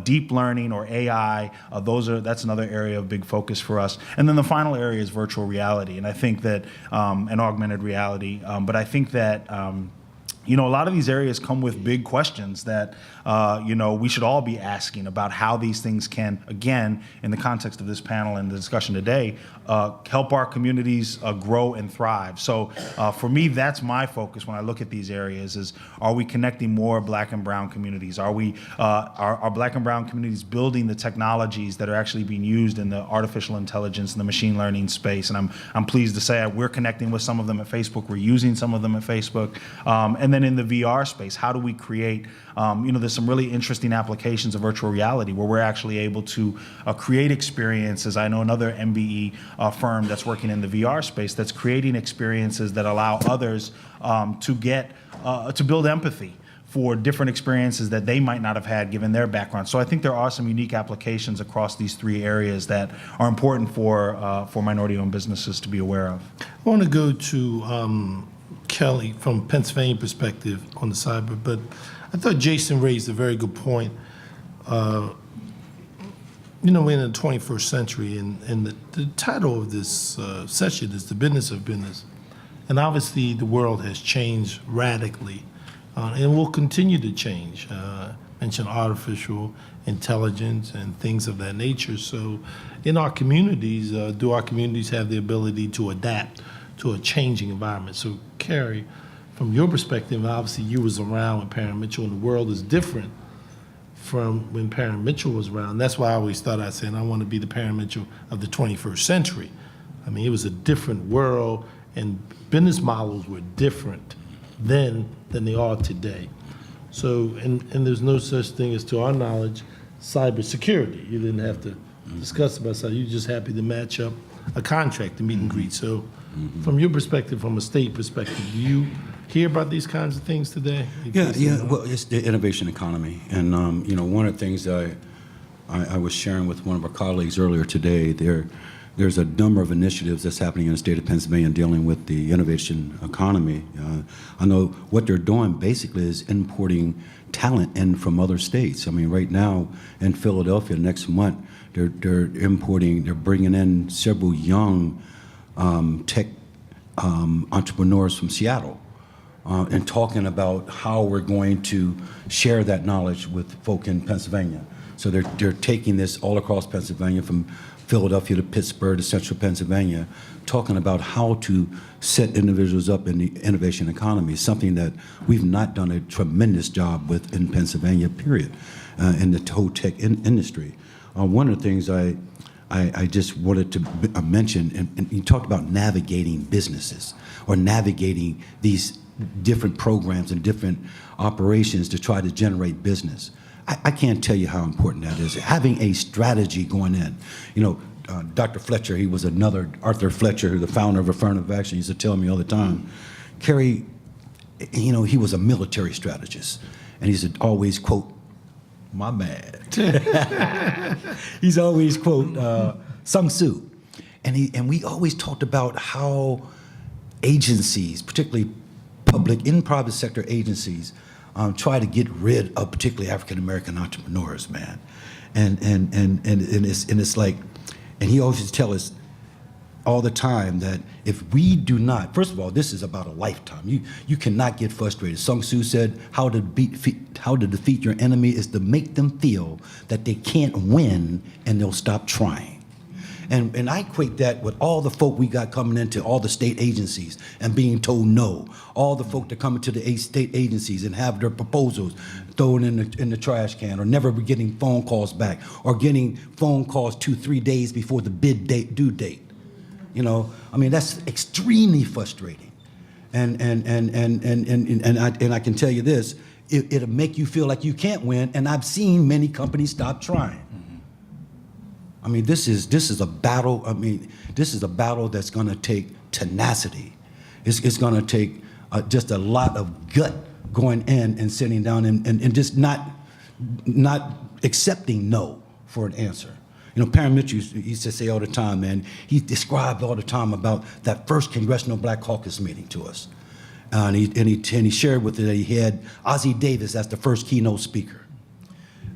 deep learning, or AI, that's another area of big focus for us. And then the final area is virtual reality, and I think that and augmented reality. But I think that you know, a lot of these areas come with big questions that, you know, we should all be asking about how these things can, again, in the context of this panel and the discussion today, help our communities grow and thrive. So for me, that's my focus when I look at these areas is, are we connecting more Black and brown communities? Are we, are Black and brown communities building the technologies that are actually being used in the artificial intelligence and the machine learning space? And I'm pleased to say we're connecting with some of them at Facebook. We're using some of them at Facebook. And then in the VR space, how do we create, you know, there's some really interesting applications of virtual reality where we're actually able to create experiences. I know another MBE firm that's working in the VR space that's creating experiences that allow others to build empathy for different experiences that they might not have had given their background. So I think there are some unique applications across these three areas that are important for minority-owned businesses to be aware of. I want to go to Kelly from Pennsylvania perspective on the cyber, but I thought Jason raised a very good point. You know, we're in the 21st century, and the title of this session is The Business of Business. And obviously, the world has changed radically, and will continue to change. Mentioned artificial intelligence and things of that nature. So in our communities, do our communities have the ability to adapt to a changing environment? So Carrie, from your perspective, obviously you was around when Parent Mitchell, and the world is different from when Parent Mitchell was around. That's why I always thought I said I want to be the Parent Mitchell of the 21st century. I mean, it was a different world, and business models were different then than they are today. So, and there's no such thing as, to our knowledge, cybersecurity. You didn't have to discuss about cyber. You're just happy to match up a contract, to meet and greet. So, from your perspective, from a state perspective, do you hear about these kinds of things today? Yeah. Well, it's the innovation economy, and you know, one of the things I was sharing with one of our colleagues earlier today, there's a number of initiatives that's happening in the state of Pennsylvania dealing with the innovation economy. I know what they're doing basically is importing talent in from other states. I mean, right now in Philadelphia, next month, they're bringing in several young tech entrepreneurs from Seattle and talking about how we're going to share that knowledge with folk in Pennsylvania. So they're taking this all across Pennsylvania, from Philadelphia to Pittsburgh to central Pennsylvania, talking about how to set individuals up in the innovation economy, something that we've not done a tremendous job with in Pennsylvania, period, in the whole tech industry. One of the things I just wanted to mention, and you talked about navigating businesses or navigating these different programs and different operations to try to generate business. I can't tell you how important that is. Having a strategy going in. You know, Dr. Fletcher, he was another, Arthur Fletcher, the founder of Affirmative Action, used to tell me all the time, Kerry, you know, he was a military strategist. And he said, always, quote, my man. He's always, quote, Sun Tzu. And we always talked about how agencies, particularly public and private sector agencies, try to get rid of particularly African American entrepreneurs, man, and it's like, and he always tell us all the time that if we do not, first of all, this is about a lifetime. You cannot get frustrated. Sun Tzu said, how to defeat your enemy is to make them feel that they can't win and they'll stop trying. And I equate that with all the folk we got coming into all the state agencies and being told no. All the folk that come into the state agencies and have their proposals thrown in the trash can, or never getting phone calls back, or getting phone calls 2-3 days before the due date. You know, I mean, that's extremely frustrating. And I can tell you this, it'll make you feel like you can't win, and I've seen many companies stop trying. I mean, this is a battle. I mean, this is a battle that's going to take tenacity. It's going to take just a lot of gut going in and sitting down and just not accepting no for an answer. You know, Parent Mitchell used to say all the time, man, he described all the time about that first Congressional Black Caucus meeting to us. And he shared with it that he had Ozzie Davis as the first keynote speaker.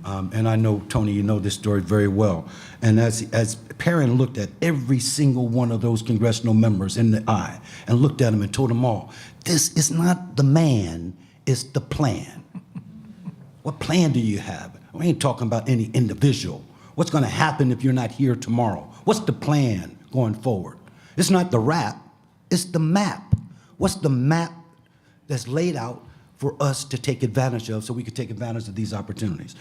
And I know, Tony, you know this story very well. And as Perrin looked at every single one of those congressional members in the eye and looked at them and told them all, this is not the man is the plan. What plan do you have? We ain't talking about any individual. What's going to happen if you're not here tomorrow? What's the plan going forward? It's not the rap, it's the map. What's the map that's laid out for us to take advantage of so we can take advantage of these opportunities?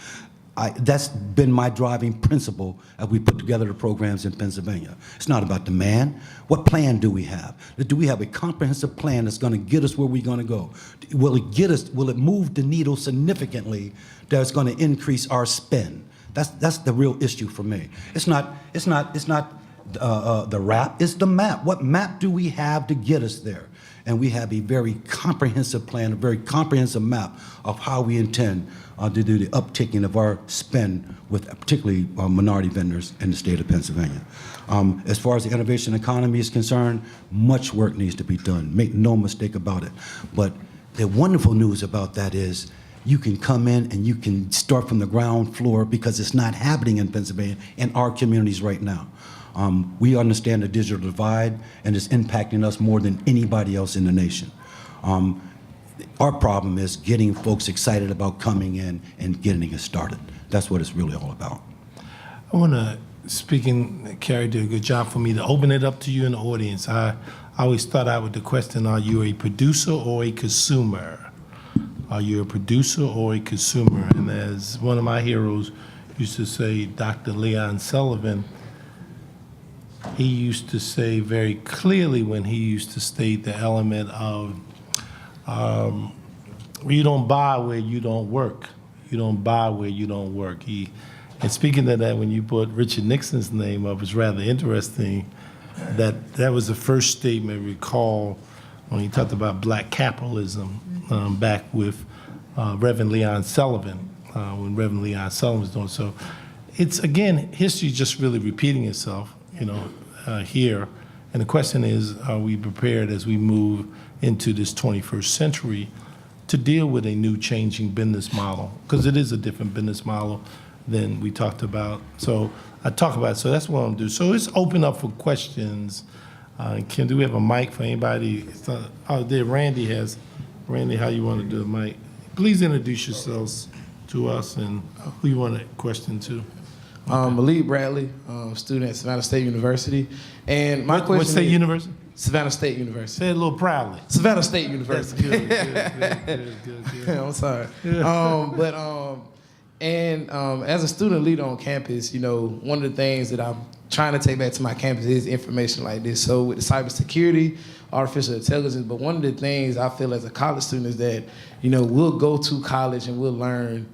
That's been my driving principle as we put together the programs in Pennsylvania. It's not about demand. What plan do we have? Do we have a comprehensive plan that's going to get us where we're going to go? Will it move the needle significantly that's going to increase our spend? That's the real issue for me. It's not the rap, it's the map. What map do we have to get us there? And we have a very comprehensive plan, a very comprehensive map of how we intend to do the upticking of our spend with particularly minority vendors in the state of Pennsylvania. As far as the innovation economy is concerned, much work needs to be done. Make no mistake about it. But the wonderful news about that is you can come in and you can start from the ground floor because it's not happening in Pennsylvania in our communities right now. We understand the digital divide, and it's impacting us more than anybody else in the nation. Our problem is getting folks excited about coming in and getting it started. That's what it's really all about. I want to, Carrie did a good job for me to open it up to you in the audience. I always start out with the question, are you a producer or a consumer? Are you a producer or a consumer? And as one of my heroes used to say, Dr. Leon Sullivan, he used to say very clearly when he used to state the element of you don't buy where you don't work. You don't buy where you don't work. And speaking of that, when you put Richard Nixon's name up, it's rather interesting that was the first statement recall when he talked about black capitalism back with Reverend Leon Sullivan, when Reverend Leon Sullivan was doing so. It's, again, history just really repeating itself, here. And the question is, are we prepared as we move into this 21st century to deal with a new changing business model? Because it is a different business model than we talked about. So I talk about it, so that's what I'm doing. So it's open up for questions. Ken, do we have a mic for anybody? There, Randy has. Randy, how you want to do the mic? Please introduce yourselves to us and who you want to question to. Malik Bradley, student at Savannah State University. And my question What state university? Savannah State University. Say it a little proudly. Savannah State University. Good. I'm sorry. As a student leader on campus, one of the things that I'm trying to take back to my campus is information like this. So with the cybersecurity, artificial intelligence, but one of the things I feel as a college student is that, we'll go to college and we'll learn,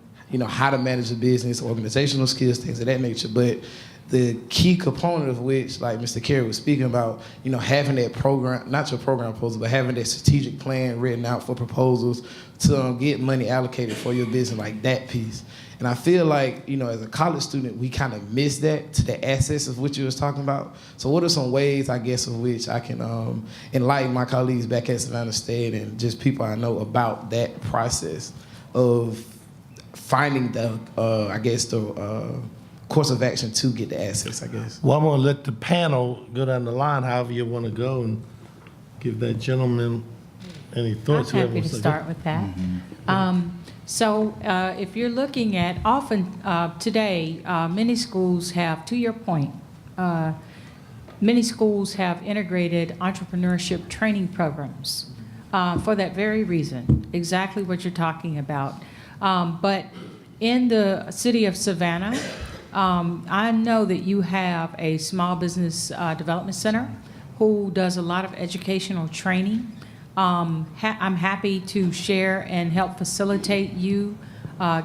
how to manage a business, organizational skills, things of that nature. But the key component of which, like Mr. Carey was speaking about, having that program, not your program proposal, but having that strategic plan written out for proposals to get money allocated for your business, like that piece. And I feel like, as a college student, we kind of miss that to the assets of what you was talking about. So what are some ways, I guess, of which I can enlighten my colleagues back at Savannah State and just people I know about that process of finding the course of action to get the assets, I guess. Well, I'm going to let the panel go down the line, however you want to go, and give that gentleman any thoughts. I'm happy to start with that. Mm-hmm. So if you're looking at, often today, many schools have, to your point, many schools have integrated entrepreneurship training programs for that very reason, exactly what you're talking about. But in the city of Savannah, I know that you have a small business development center who does a lot of educational training. I'm happy to share and help facilitate you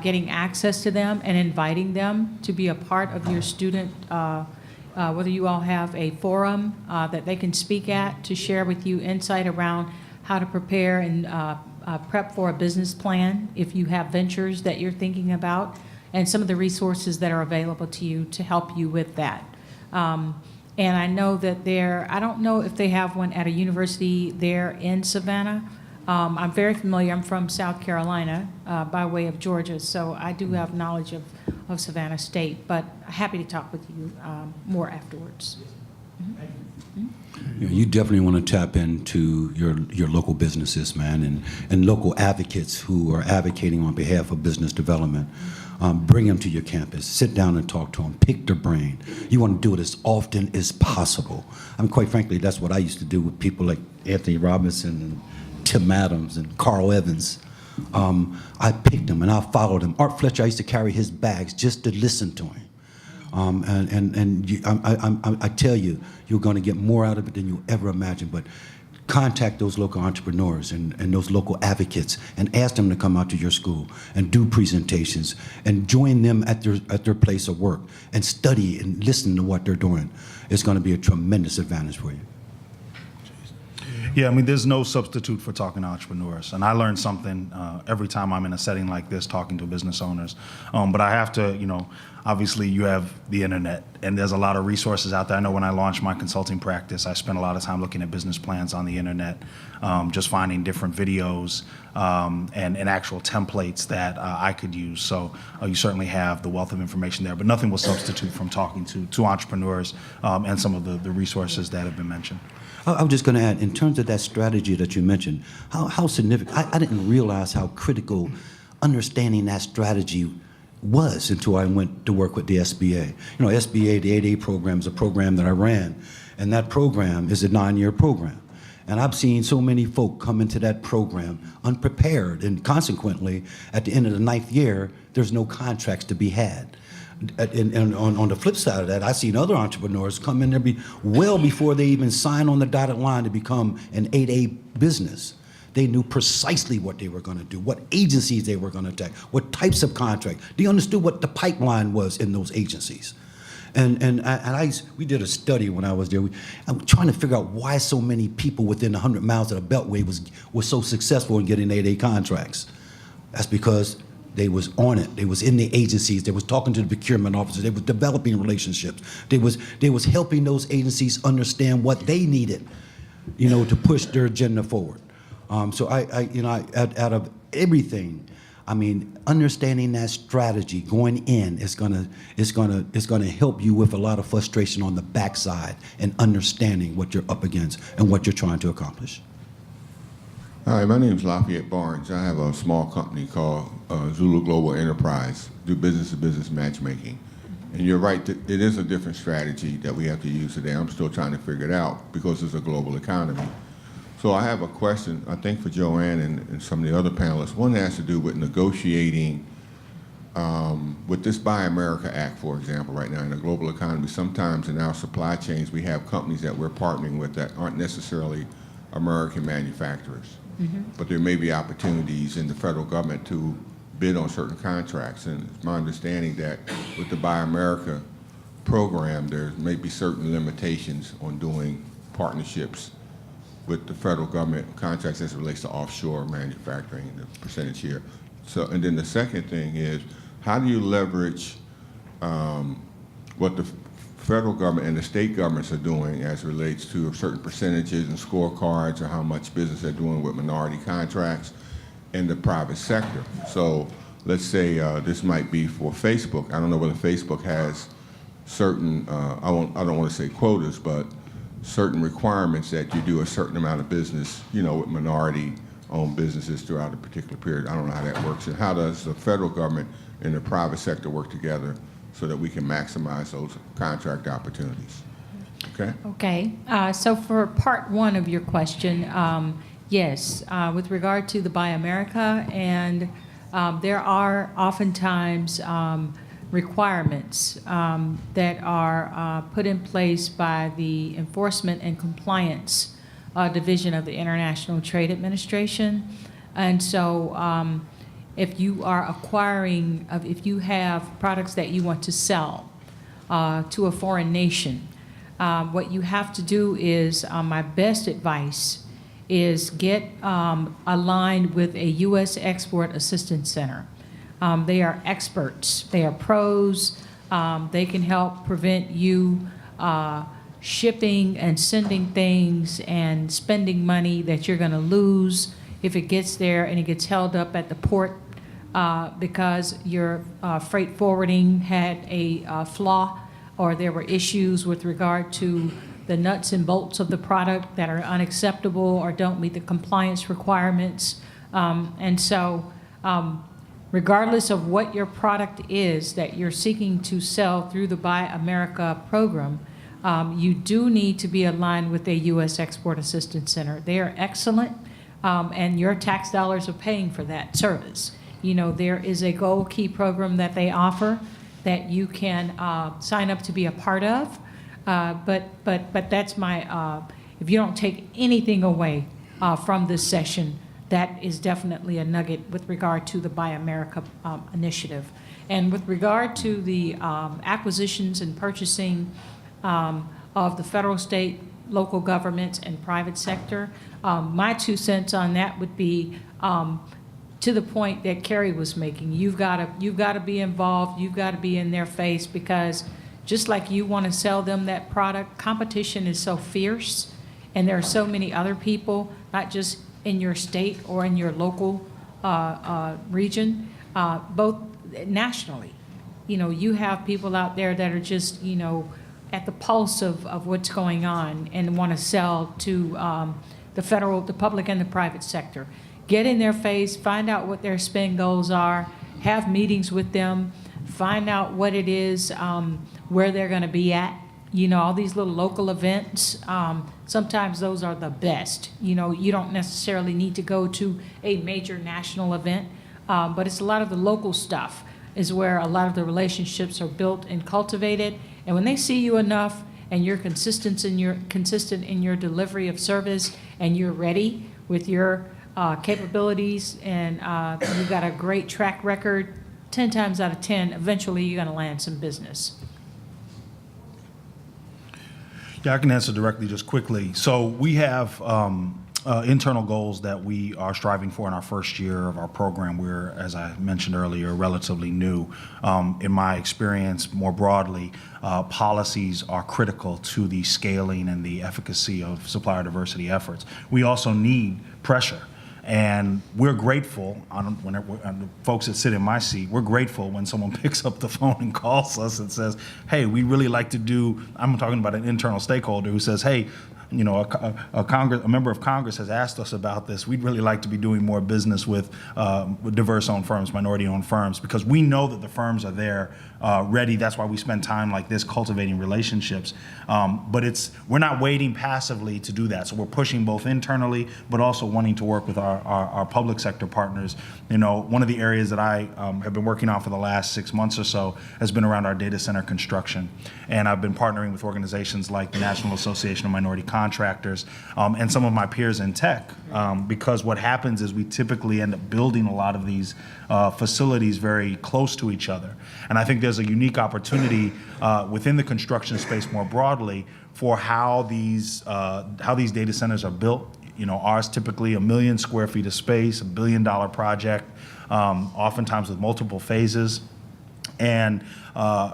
getting access to them and inviting them to be a part of your student, whether you all have a forum that they can speak at to share with you insight around how to prepare and prep for a business plan if you have ventures that you're thinking about, and some of the resources that are available to you to help you with that. And I know that I don't know if they have one at a university there in Savannah. I'm very familiar, I'm from South Carolina by way of Georgia, so I do have knowledge of Savannah State, but happy to talk with you more afterwards. Mm-hmm. You definitely want to tap into your local businesses, man, and local advocates who are advocating on behalf of business development. Bring them to your campus. Sit down and talk to them. Pick their brain. You want to do it as often as possible. I mean, quite frankly, that's what I used to do with people like Anthony Robinson and Tim Adams and Carl Evans. I picked them and I followed them. Art Fletcher, I used to carry his bags just to listen to him. I tell you, you're going to get more out of it than you ever imagined. But contact those local entrepreneurs and those local advocates and ask them to come out to your school and do presentations and join them at their place of work and study and listen to what they're doing. It's going to be a tremendous advantage for you. Yeah, I mean, there's no substitute for talking to entrepreneurs. And I learn something every time I'm in a setting like this talking to business owners. But I have to, obviously you have the internet and there's a lot of resources out there. I know when I launched my consulting practice, I spent a lot of time looking at business plans on the internet, just finding different videos and actual templates that I could use. So you certainly have the wealth of information there, but nothing will substitute from talking to entrepreneurs and some of the resources that have been mentioned. I'm just going to add, in terms of that strategy that you mentioned, how significant, I didn't realize how critical understanding that strategy was until I went to work with the SBA. SBA, the 8A program, is a program that I ran, and that program is a 9-year program. And I've seen so many folk come into that program unprepared, and consequently, at the end of the 9th year, there's no contracts to be had. And on the flip side of that, I've seen other entrepreneurs come in there well before they even sign on the dotted line to become an 8A business. They knew precisely what they were going to do, what agencies they were going to attack, what types of contract. They understood what the pipeline was in those agencies. We did a study when I was there. I'm trying to figure out why so many people within 100 miles of the Beltway was so successful in getting 8A contracts. That's because they was on it. They was in the agencies. They was talking to the procurement officers. They was developing relationships. They was helping those agencies understand what they needed, to push their agenda forward. So out of everything, I mean, understanding that strategy going in is gonna help you with a lot of frustration on the backside and understanding what you're up against and what you're trying to accomplish. Hi, my name is Lafayette Barnes. I have a small company called Zulu Global Enterprise, do business-to-business matchmaking. And you're right, it is a different strategy that we have to use today. I'm still trying to figure it out because it's a global economy. So I have a question, I think, for Joanne and some of the other panelists. One has to do with negotiating with this Buy America Act, for example, right now in the global economy. Sometimes in our supply chains, we have companies that we're partnering with that aren't necessarily American manufacturers. Mm-hmm. But there may be opportunities in the federal government to bid on certain contracts. And it's my understanding that with the Buy America program, there may be certain limitations on doing partnerships with the federal government contracts as it relates to offshore manufacturing, the percentage here. So, and then the second thing is, how do you leverage what the federal government and the state governments are doing as it relates to certain percentages and scorecards or how much business they're doing with minority contracts in the private sector? So let's say this might be for Facebook. I don't know whether Facebook has certain, I don't want to say quotas, but certain requirements that you do a certain amount of business, with minority-owned businesses throughout a particular period. I don't know how that works. And how does the federal government and the private sector work together so that we can maximize those contract opportunities? Okay? Okay. So for part one of your question, yes, with regard to the Buy America, and there are oftentimes requirements that are put in place by the Enforcement and Compliance Division of the International Trade Administration. And so if you are acquiring, if you have products that you want to sell to a foreign nation, what you have to do is, my best advice is get aligned with a U.S. Export Assistance Center. They are experts. They are pros. They can help prevent you shipping and sending things and spending money that you're going to lose if it gets there and it gets held up at the port because your freight forwarding had a flaw or there were issues with regard to the nuts and bolts of the product that are unacceptable or don't meet the compliance requirements. And so regardless of what your product is that you're seeking to sell through the Buy America program, you do need to be aligned with a U.S. Export Assistance Center. They are excellent, and your tax dollars are paying for that service. You know, there is a Gold Key program that they offer that you can sign up to be a part of. But that's my, if you don't take anything away from this session, that is definitely a nugget with regard to the Buy America initiative. And with regard to the acquisitions and purchasing of the federal, state, local governments, and private sector, my 2 cents on that would be to the point that Carrie was making. You've got to be involved. You've got to be in their face, because just like you want to sell them that product, competition is so fierce, and there are so many other people, not just in your state or in your local region, both nationally. You know, you have people out there that are just, you know, at the pulse of what's going on and want to sell to the federal, the public, and the private sector. Get in their face, find out what their spend goals are, have meetings with them, find out what it is, where they're going to be at. You know, all these little local events, sometimes those are the best. You know, you don't necessarily need to go to a major national event, but it's a lot of the local stuff is where a lot of the relationships are built and cultivated. And when they see you enough and you're consistent in your delivery of service, and you're ready with your capabilities, and you've got a great track record, 10 times out of 10, eventually you're going to land some business. Yeah, I can answer directly just quickly. So we have internal goals that we are striving for in our first year of our program. We're, as I mentioned earlier, relatively new. In my experience, more broadly, policies are critical to the scaling and the efficacy of supplier diversity efforts. We also need pressure. And we're grateful, when the folks that sit in my seat, we're grateful when someone picks up the phone and calls us and says, hey, we really like to do, I'm talking about an internal stakeholder who says, hey, you know, a member of Congress has asked us about this. We'd really like to be doing more business with diverse-owned firms, minority-owned firms, because we know that the firms are there ready. That's why we spend time like this cultivating relationships. But we're not waiting passively to do that. So we're pushing both internally, but also wanting to work with our public sector partners. You know, one of the areas that I have been working on for the last 6 months or so has been around our data center construction. And I've been partnering with organizations like the National Association of Minority Contractors and some of my peers in tech, because what happens is we typically end up building a lot of these facilities very close to each other. And I think there's a unique opportunity within the construction space more broadly for how these data centers are built. You know, ours typically 1 million square feet of space, $1 billion project, oftentimes with multiple phases. And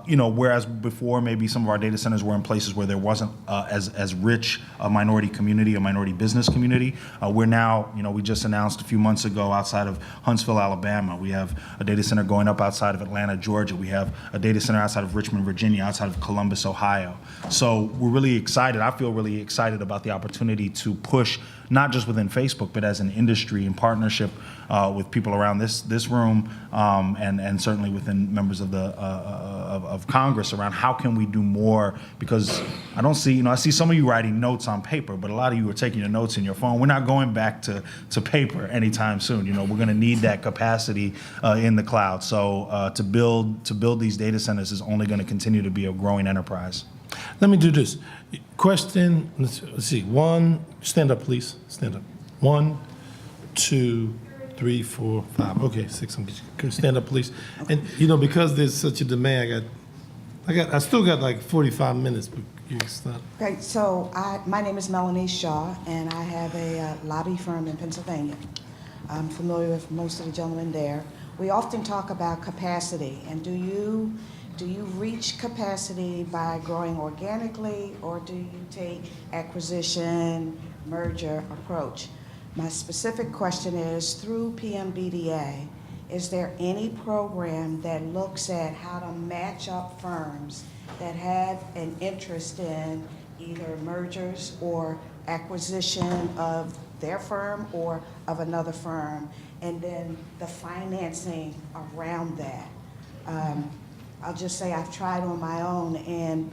you know, whereas before maybe some of our data centers were in places where there wasn't as rich a minority community, a minority business community, we're now, you know, we just announced a few months ago outside of Huntsville, Alabama. We have a data center going up outside of Atlanta, Georgia. We have a data center outside of Richmond, Virginia, outside of Columbus, Ohio. So we're really excited. I feel really excited about the opportunity to push not just within Facebook, but as an industry in partnership with people around this room, and certainly within members of the of Congress around how can we do more, because I don't see, you know, I see some of you writing notes on paper, but a lot of you are taking your notes in your phone. We're not going back to paper anytime soon. You know, we're going to need that capacity in the cloud. So to build these data centers is only going to continue to be a growing enterprise. Let me do this. Question, let's see. One, stand up, please. Stand up. 1, 2, 3, 4, 5. Okay, 6. Stand up, please. And you know, because there's such a demand, I still got like 45 minutes. But you can stop. Great. So my name is Melanie Shaw, and I have a lobby firm in Pennsylvania. I'm familiar with most of the gentlemen there. We often talk about capacity, and do you reach capacity by growing organically, or do you take acquisition, merger approach? My specific question is, through PMBDA, is there any program that looks at how to match up firms that have an interest in either mergers or acquisition of their firm or of another firm, and then the financing around that. I'll just say I've tried on my own, and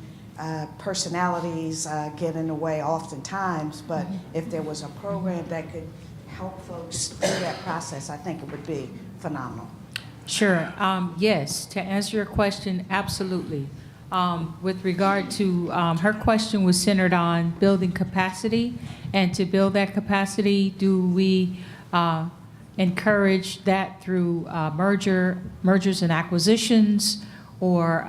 personalities get in the way oftentimes, but if there was a program that could help folks through that process, I think it would be phenomenal. Sure. Yes, to answer your question, absolutely. With regard to, her question was centered on building capacity, and to build that capacity, do we encourage that through mergers and acquisitions, or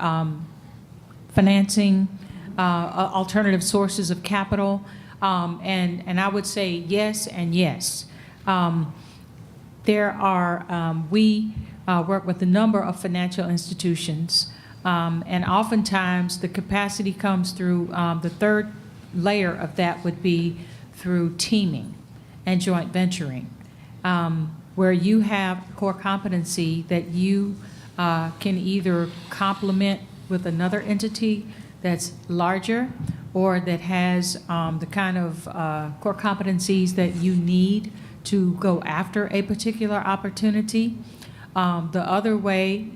financing, alternative sources of capital? And I would say yes and yes. There are, we work with a number of financial institutions, and oftentimes the capacity comes through, the third layer of that would be through teaming and joint venturing, where you have core competency that you can either complement with another entity that's larger, or that has the kind of core competencies that you need to go after a particular opportunity. The other way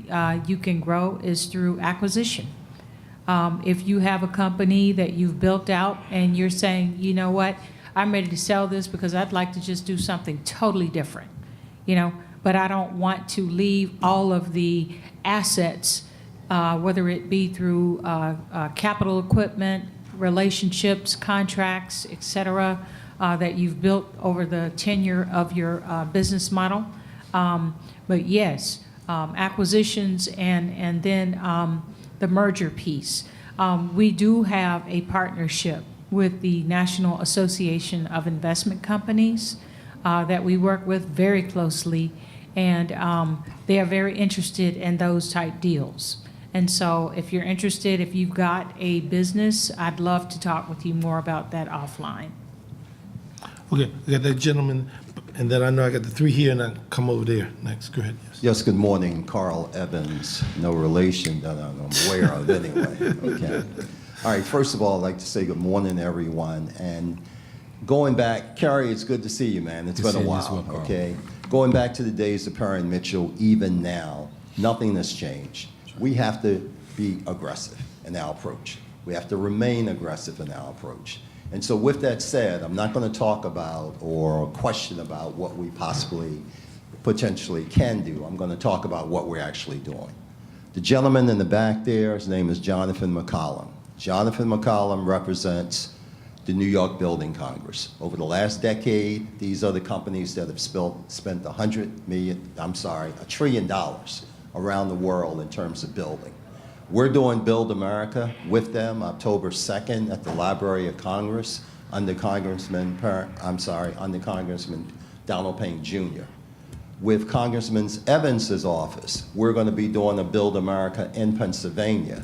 you can grow is through acquisition. If you have a company that you've built out and you're saying, you know what, I'm ready to sell this because I'd like to just do something totally different, you know, but I don't want to leave all of the assets, whether it be through capital equipment, relationships, contracts, et cetera, that you've built over the tenure of your business model. But yes, acquisitions and then the merger piece. We do have a partnership with the National Association of Investment Companies that we work with very closely, and they are very interested in those type deals. And so if you're interested, if you've got a business, I'd love to talk with you more about that offline. Okay, I got that gentleman, and then I know I got the three here, and I come over there next. Go ahead. Yes. Yes, good morning. Carl Evans, no relation that I'm aware of anyway. Okay. All right, first of all, I'd like to say good morning, everyone. And going back, Kerry, it's good to see you, man. It's been a while, okay? Going back to the days of Perry and Mitchell, even now, nothing has changed. We have to be aggressive in our approach. We have to remain aggressive in our approach. And so with that said, I'm not going to talk about or question about what we possibly, potentially can do. I'm going to talk about what we're actually doing. The gentleman in the back there, his name is Jonathan McCollum. Jonathan McCollum represents the New York Building Congress. Over the last decade, these are the companies that have spent $1 trillion around the world in terms of building. We're doing Build America with them October 2nd at the Library of Congress under Congressman Donald Payne Jr. With Congressman Evans's office, we're going to be doing a Build America in Pennsylvania.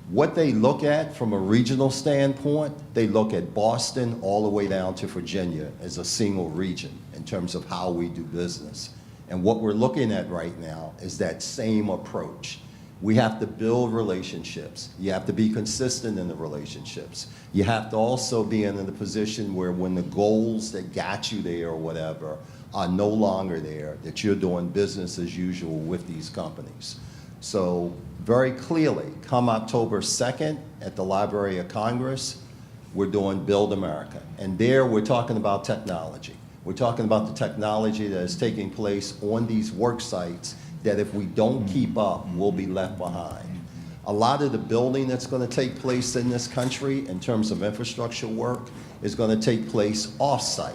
What they look at from a regional standpoint, they look at Boston all the way down to Virginia as a single region in terms of how we do business. And what we're looking at right now is that same approach. We have to build relationships. You have to be consistent in the relationships. You have to also be in a position where when the goals that got you there or whatever are no longer there, that you're doing business as usual with these companies. So very clearly, come October 2nd at the Library of Congress, we're doing Build America. And there we're talking about technology. We're talking about the technology that is taking place on these work sites that if we don't keep up, we'll be left behind. A lot of the building that's going to take place in this country in terms of infrastructure work is going to take place off-site.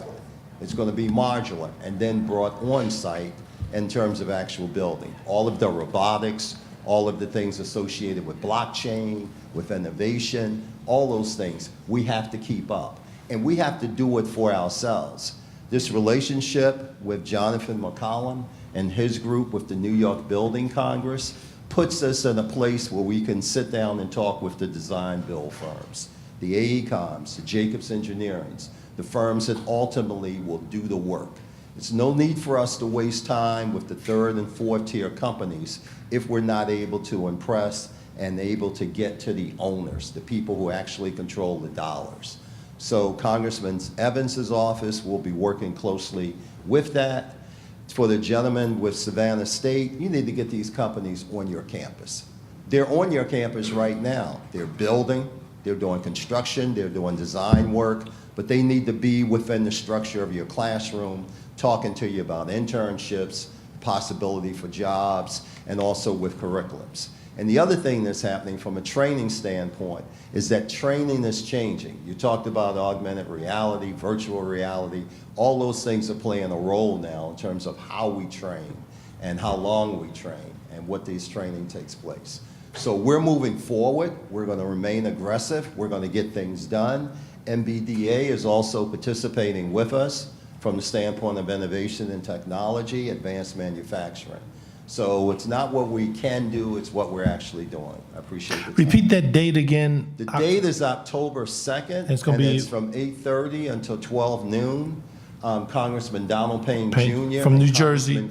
It's going to be modular and then brought on-site in terms of actual building. All of the robotics, all of the things associated with blockchain, with innovation, all those things, we have to keep up. And we have to do it for ourselves. This relationship with Jonathan McCollum and his group with the New York Building Congress puts us in a place where we can sit down and talk with the design build firms, the AECOMs, the Jacobs Engineerings, the firms that ultimately will do the work. It's no need for us to waste time with the third and fourth tier companies if we're not able to impress and able to get to the owners, the people who actually control the dollars. So Congressman Evans's office will be working closely with that. For the gentleman with Savannah State, you need to get these companies on your campus. They're on your campus right now. They're building, they're doing construction, they're doing design work, but they need to be within the structure of your classroom, talking to you about internships, possibility for jobs, and also with curriculums. And the other thing that's happening from a training standpoint is that training is changing. You talked about augmented reality, virtual reality. All those things are playing a role now in terms of how we train and how long we train and what these training takes place. So we're moving forward. We're going to remain aggressive. We're going to get things done. MBDA is also participating with us from the standpoint of innovation and technology, advanced manufacturing. So it's not what we can do, it's what we're actually doing. I appreciate the time. Repeat that date again. The date is October 2nd, It's gonna and be- it's from 8:30 until 12 noon. Congressman Donald Payne Payne, Jr. from and New Jersey.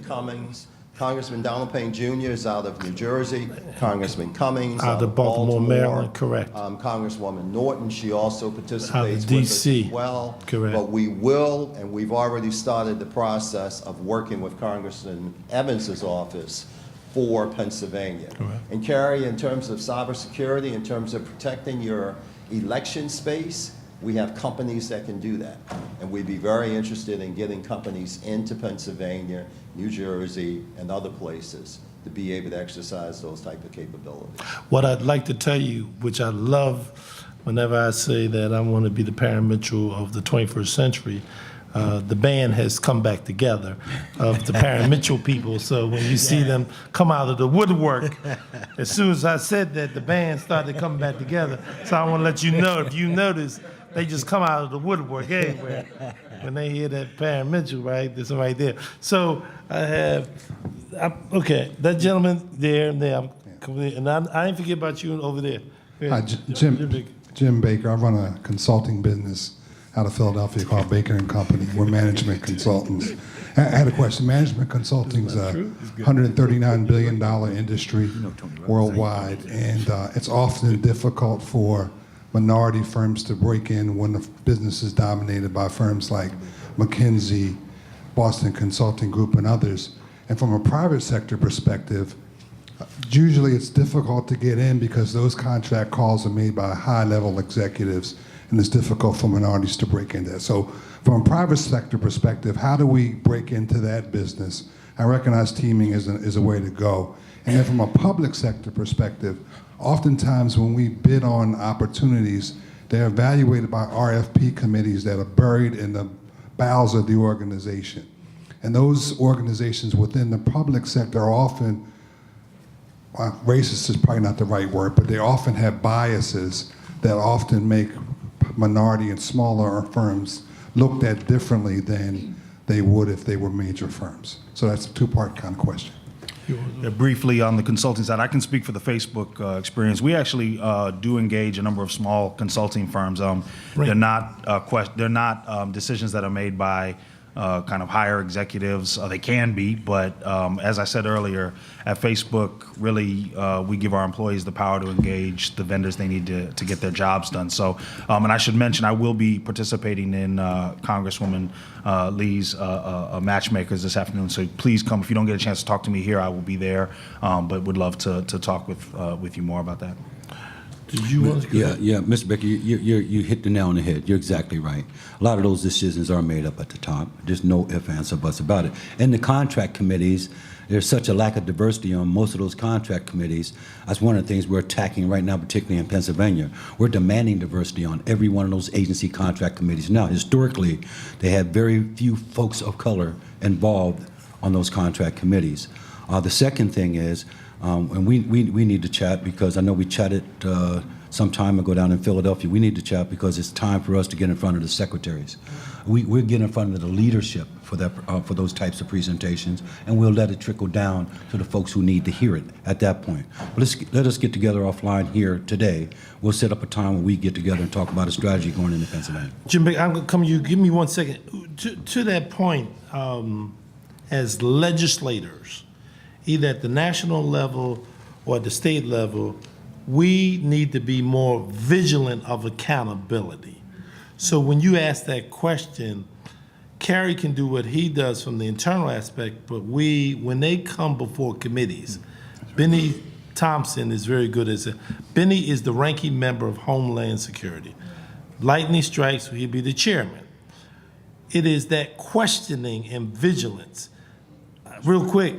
Congressman Donald Payne Jr. is out of New Jersey. Congressman Cummings Out of Baltimore, Maryland, correct. Congresswoman Norton, she also participates with us DC, as well. correct. But we will, and we've already started the process of working with Congressman Evans's office for Pennsylvania. Correct. And Carrie, in terms of cybersecurity, in terms of protecting your election space, we have companies that can do that. And we'd be very interested in getting companies into Pennsylvania, New Jersey, and other places to be able to exercise those type of capabilities. What I'd like to tell you, which I love whenever I say that I want to be the Parent Mitchell of the 21st century, the band has come back together of the Parent Mitchell people. So when you see them come out of the woodwork, as soon as I said that, the band started coming back together. So I want to let you know, if you notice, they just come out of the woodwork everywhere when they hear that Parent Mitchell, right? There's right there. So okay, that gentleman there, and I didn't forget about you over there. Hi, Jim Baker. I run a consulting business out of Philadelphia called Baker & Company. We're management consultants. I had a question. Management consulting is a $139 billion industry worldwide, and it's often difficult for minority firms to break in when the business is dominated by firms like McKinsey, Boston Consulting Group, and others. And from a private sector perspective, usually it's difficult to get in because those contract calls are made by high-level executives, and it's difficult for minorities to break into that. So from a private sector perspective, how do we break into that business? I recognize teaming is a way to go. And then from a public sector perspective, oftentimes when we bid on opportunities, they're evaluated by RFP committees that are buried in the bowels of the organization. And those organizations within the public sector are often, racist is probably not the right word, but they often have biases that often make minority and smaller firms looked at differently than they would if they were major firms. So that's a two-part kind of question. Briefly on the consulting side, I can speak for the Facebook experience. We actually do engage a number of small consulting firms. They're not decisions that are made by kind of higher executives. They can be, but as I said earlier, at Facebook, really, we give our employees the power to engage the vendors they need to get their jobs done. So, and I should mention, I will be participating in Congresswoman Lee's Matchmakers this afternoon. So please come. If you don't get a chance to talk to me here, I will be there, but would love to talk with you more about that. Did you want to go ahead? Yeah, Mr. Becker, you hit the nail on the head. You're exactly right. A lot of those decisions are made up at the top. There's no ifs, ands, or buts about it. And the contract committees, there's such a lack of diversity on most of those contract committees. That's one of the things we're attacking right now, particularly in Pennsylvania. We're demanding diversity on every one of those agency contract committees. Now, historically, they had very few folks of color involved on those contract committees. The second thing is, and we need to chat, because I know we chatted some time ago down in Philadelphia. We need to chat because it's time for us to get in front of the secretaries. We're getting in front of the leadership for for those types of presentations, and we'll let it trickle down to the folks who need to hear it at that point. But let us get together offline here today. We'll set up a time when we get together and talk about a strategy going into Pennsylvania. Jim, I'm going to come to you. Give me 1 second. To that point, as legislators, either at the national level or at the state level, we need to be more vigilant of accountability. So when you ask that question, Kerry can do what he does from the internal aspect, but when they come before committees, Benny Thompson is very good at it. Benny is the ranking member of Homeland Security. Lightning strikes, he'd be the chairman. It is that questioning and vigilance. Real quick,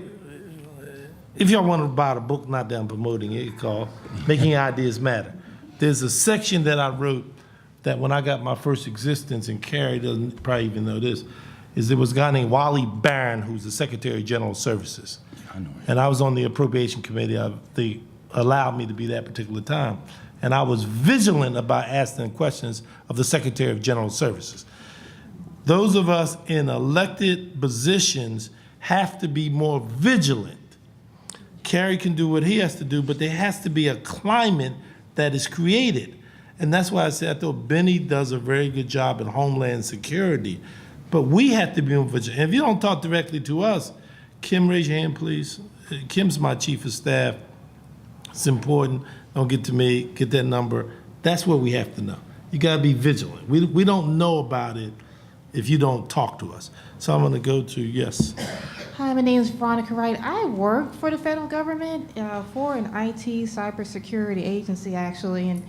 if y'all want to buy the book, not that I'm promoting it, called Making Ideas Matter. There's a section that I wrote that when I got my first existence, and Carrie doesn't probably even know this, is there was a guy named Wally Barron, who's the Secretary of General Services. And I was on the appropriation committee. They allowed me to be that particular time. And I was vigilant about asking questions of the Secretary of General Services. Those of us in elected positions have to be more vigilant. Kerry can do what he has to do, but there has to be a climate that is created. And that's why I said I thought Benny does a very good job in Homeland Security. But we have to be more vigilant. And if you don't talk directly to us, Kim, raise your hand, please. Kim's my chief of staff. It's important. Don't get to me, get that number. That's what we have to know. You gotta be vigilant. We don't know about it if you don't talk to us. So I'm gonna go to, yes. Hi, my name is Veronica Wright. I work for the federal government for an IT cybersecurity agency, actually. And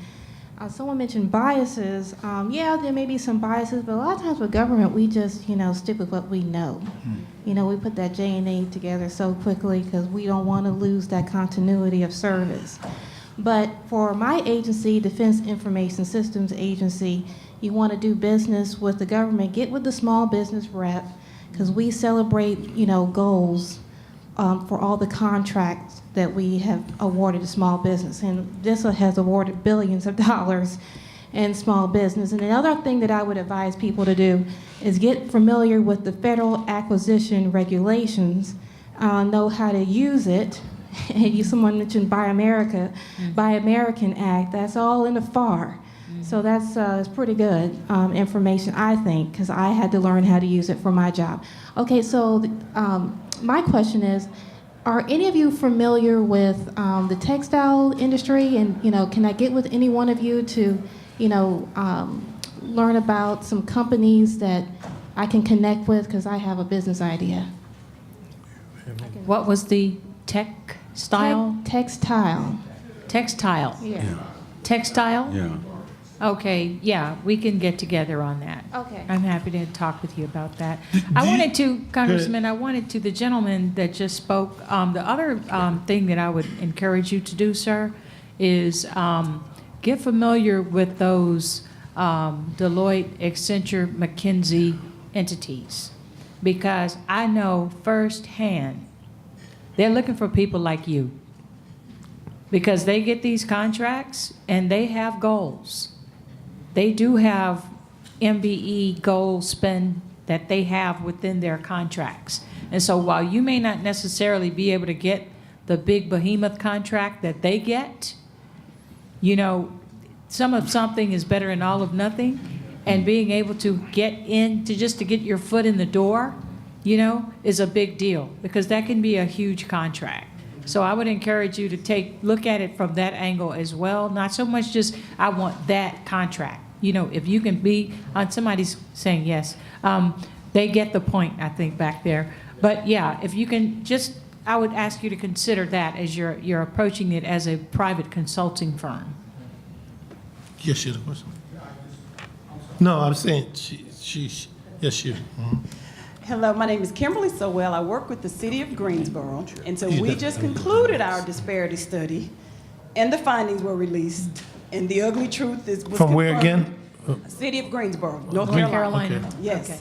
someone mentioned biases. Yeah, there may be some biases, but a lot of times with government, we just, stick with what we know. We put that J&A together so quickly because we don't want to lose that continuity of service. But for my agency, Defense Information Systems Agency, you want to do business with the government, get with the small business rep, because we celebrate, goals for all the contracts that we have awarded to small business. And DISA has awarded billions of dollars in small business. And another thing that I would advise people to do is get familiar with the federal acquisition regulations, know how to use it. Someone mentioned Buy American Act. That's all in the FAR. So that's it's pretty good information, I think, because I had to learn how to use it for my job. Okay, so my question is, are any of you familiar with the textile industry? And can I get with any one of you to, learn about some companies that I can connect with because I have a business idea? What was the textile? Textile. Textile. Yeah. Textile? Yeah. Okay, yeah, we can get together on that. Okay. I'm happy to talk with you about that. Congressman, I wanted to, the gentleman that just spoke, the other thing that I would encourage you to do, sir, is get familiar with those Deloitte, Accenture, McKinsey entities, because I know firsthand they're looking for people like you, because they get these contracts and they have goals. They do have MBE goal spend that they have within their contracts. And so while you may not necessarily be able to get the big behemoth contract that they get, some of something is better than all of nothing. And being able to get in, to get your foot in the door, is a big deal, because that can be a huge contract. So I would encourage you to look at it from that angle as well. Not so much just, I want that contract. If you can be on, somebody's saying yes. They get the point, I think, back there. But yeah, if you can I would ask you to consider that as you're approaching it as a private consulting firm. Yes, you have a question. No, I'm saying yes, you. Mm-hmm. Hello, my name is Kimberly Sowell. I work with the city of Greensboro. And so we just concluded our disparity study, and the findings were released, and the ugly truth was From where confirmed. again? City of Greensboro, North Carolina. Okay. Yes. Okay.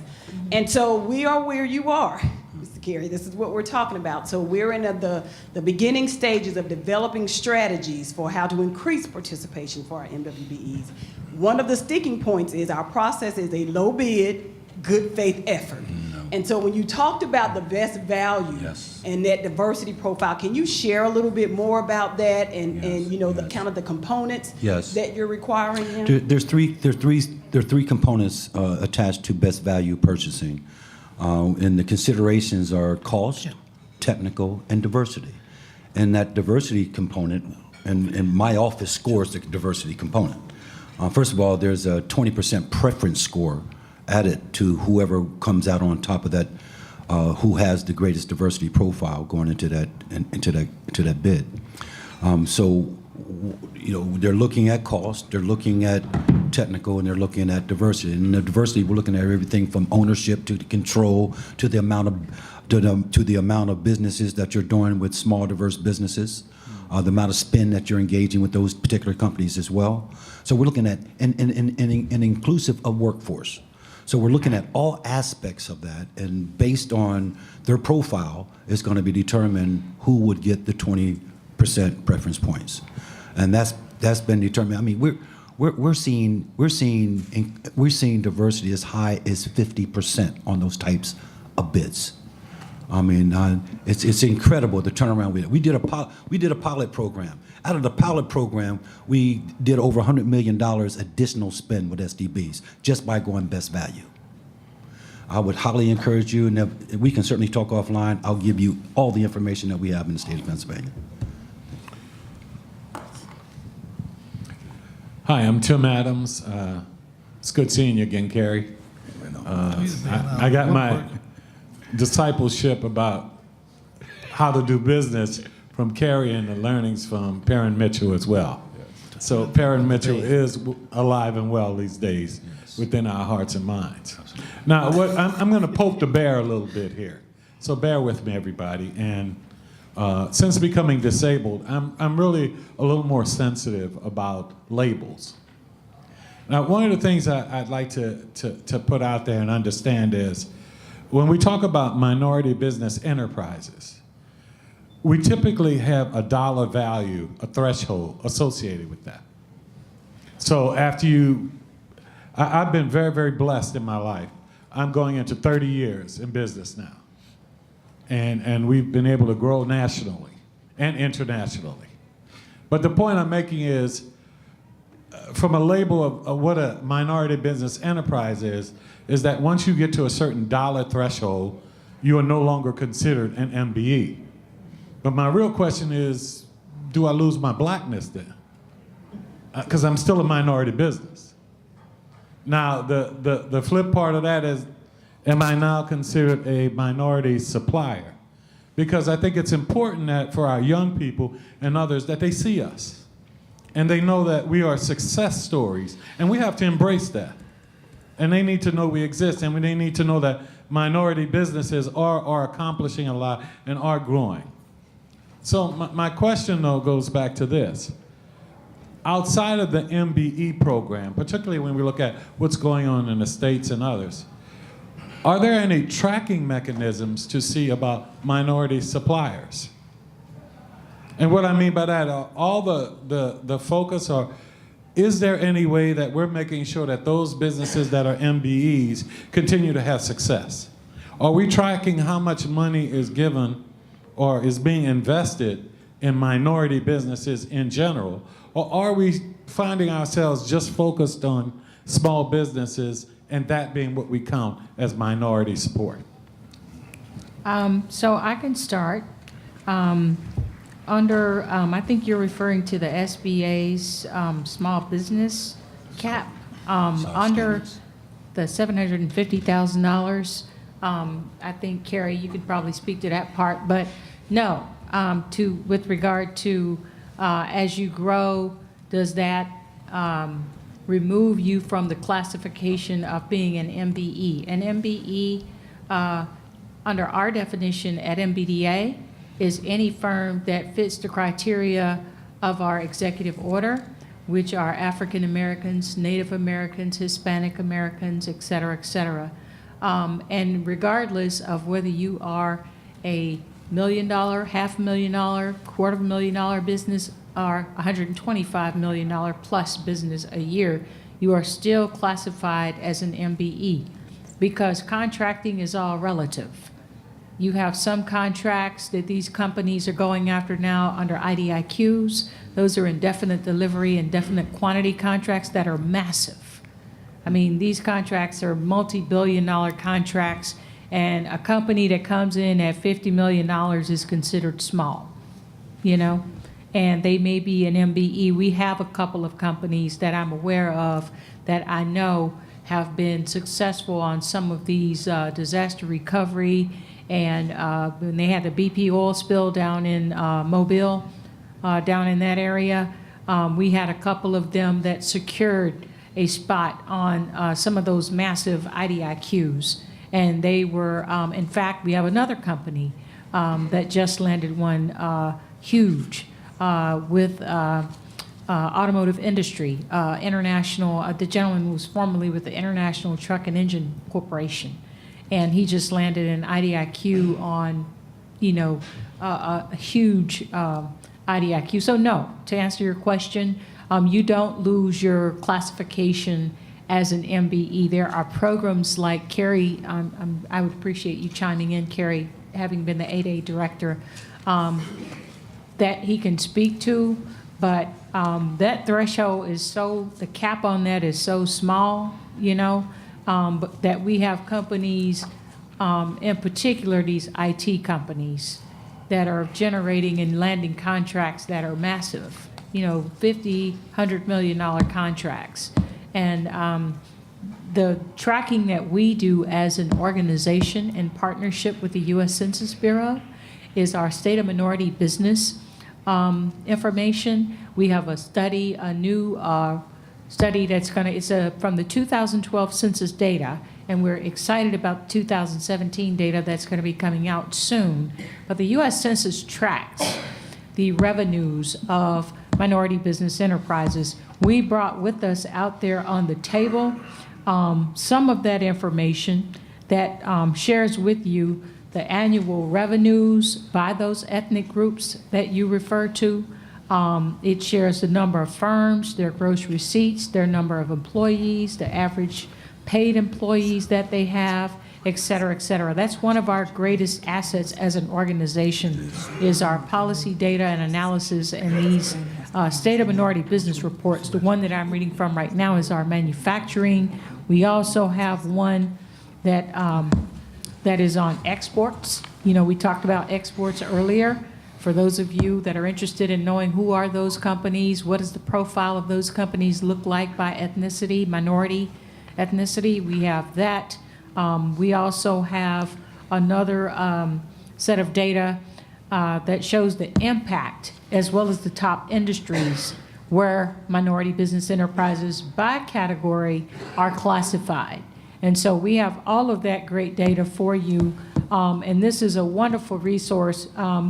And so we are where you are, Mr. Carey. This is what we're talking about. So we're in the beginning stages of developing strategies for how to increase participation for our MWBEs. One of the sticking points is our process is a low bid, good faith effort. And so when you talked about the best value and that diversity profile, can you share a little bit more about that and the kind of the components that you're requiring now? There are three components attached to best value purchasing, and the considerations are cost, technical, and diversity. And that diversity component and my office scores the diversity component. First of all, there's a 20% preference score added to whoever comes out on top of that, who has the greatest diversity profile going into that bid. So, you know, they're looking at cost, they're looking at technical, and they're looking at diversity. And the diversity, we're looking at everything from ownership to the control to the amount of businesses that you're doing with small, diverse businesses, the amount of spend that you're engaging with those particular companies as well. So we're looking at an inclusive of workforce. So we're looking at all aspects of that, and based on their profile, is going to be determined who would get the 20% preference points, and that's been determined. I mean, we're seeing diversity as high as 50% on those types of bids. I mean, it's incredible the turnaround we did. We did a pilot program. Out of the pilot program, we did over $100 million additional spend with SDBs just by going best value. I would highly encourage you, and we can certainly talk offline. I'll give you all the information that we have in the state of Pennsylvania. Hi, I'm Tim Adams. It's good seeing you again, Carrie. I got my discipleship about how to do business from Carrie and the learnings from Perrin Mitchell as well. So Perrin Mitchell is alive and well these days within our hearts and minds. Now, I'm going to poke the bear a little bit here. So bear with me, everybody. And since becoming disabled, I'm really a little more sensitive about labels. Now, one of the things I'd like to put out there and understand is, when we talk about minority business enterprises, we typically have a dollar value, a threshold associated with that. So after I've been very, very blessed in my life. I'm going into 30 years in business now. And we've been able to grow nationally and internationally. But the point I'm making is, from a label of what a minority business enterprise is that once you get to a certain dollar threshold, you are no longer considered an MBE. But my real question is, do I lose my blackness then? Because I'm still a minority business. Now, the flip part of that is, am I now considered a minority supplier? Because I think it's important that for our young people and others that they see us and they know that we are success stories, and we have to embrace that. And they need to know we exist, and they need to know that minority businesses are accomplishing a lot and are growing. So my question, though, goes back to this. Outside of the MBE program, particularly when we look at what's going on in the States and others, are there any tracking mechanisms to see about minority suppliers? And what I mean by that, all the focus, or is there any way that we're making sure that those businesses that are MBEs continue to have success? Are we tracking how much money is given or is being invested in minority businesses in general? Or are we finding ourselves just focused on small businesses and that being what we count as minority support? So I can start. I think you're referring to the SBA's small business cap. Under the $750,000, I think, Carrie, you could probably speak to that part. But no, with regard to as you grow, does that remove you from the classification of being an MBE? An MBE, under our definition at MBDA, is any firm that fits the criteria of our executive order, which are African Americans, Native Americans, Hispanic Americans, et cetera, et cetera. And regardless of whether you are a $1 million, $500,000, $250,000 business, or $125 million plus business a year, you are still classified as an MBE, because contracting is all relative. You have some contracts that these companies are going after now under IDIQs. Those are indefinite delivery, indefinite quantity contracts that are massive. I mean, these contracts are multi-billion-dollar contracts, and a company that comes in at $50 million is considered small, you know? and they may be an MBE. We have a couple of companies that I'm aware of that I know have been successful on some of these disaster recovery, and when they had the BP oil spill down in Mobile, down in that area, we had a couple of them that secured a spot on some of those massive IDIQs. And they were, in fact, we have another company that just landed one huge with automotive industry, international. The gentleman was formerly with the International Truck and Engine Corporation, and he just landed an IDIQ on, you know, a huge IDIQ. So no, to answer your question, you don't lose your classification as an MBE. There are programs like Carrie, I would appreciate you chiming in, Carrie, having been the 8A director, that he can speak to, but that threshold is so, the cap on that is so small, you know, but that we have companies, in particular these IT companies, that are generating and landing contracts that are massive, you know, $50, $100 million contracts. And the tracking that we do as an organization in partnership with the U.S. Census Bureau is our state of minority business information. We have a study, a new study that's going to, it's from the 2012 census data, and we're excited about 2017 data that's going to be coming out soon. But the U.S. Census tracks the revenues of minority business enterprises. We brought with us out there on the table some of that information that shares with you the annual revenues by those ethnic groups that you refer to. It shares the number of firms, their gross receipts, their number of employees, the average paid employees that they have, et cetera, et cetera. That's one of our greatest assets as an organization, is our policy data and analysis, and these state of minority business reports. The one that I'm reading from right now is our manufacturing. We also have one that that is on exports. You know, we talked about exports earlier. For those of you that are interested in knowing who are those companies, what does the profile of those companies look like by ethnicity, minority ethnicity, we have that. We also have another set of data that shows the impact, as well as the top industries where minority business enterprises by category are classified. And so we have all of that great data for you. And this is a wonderful resource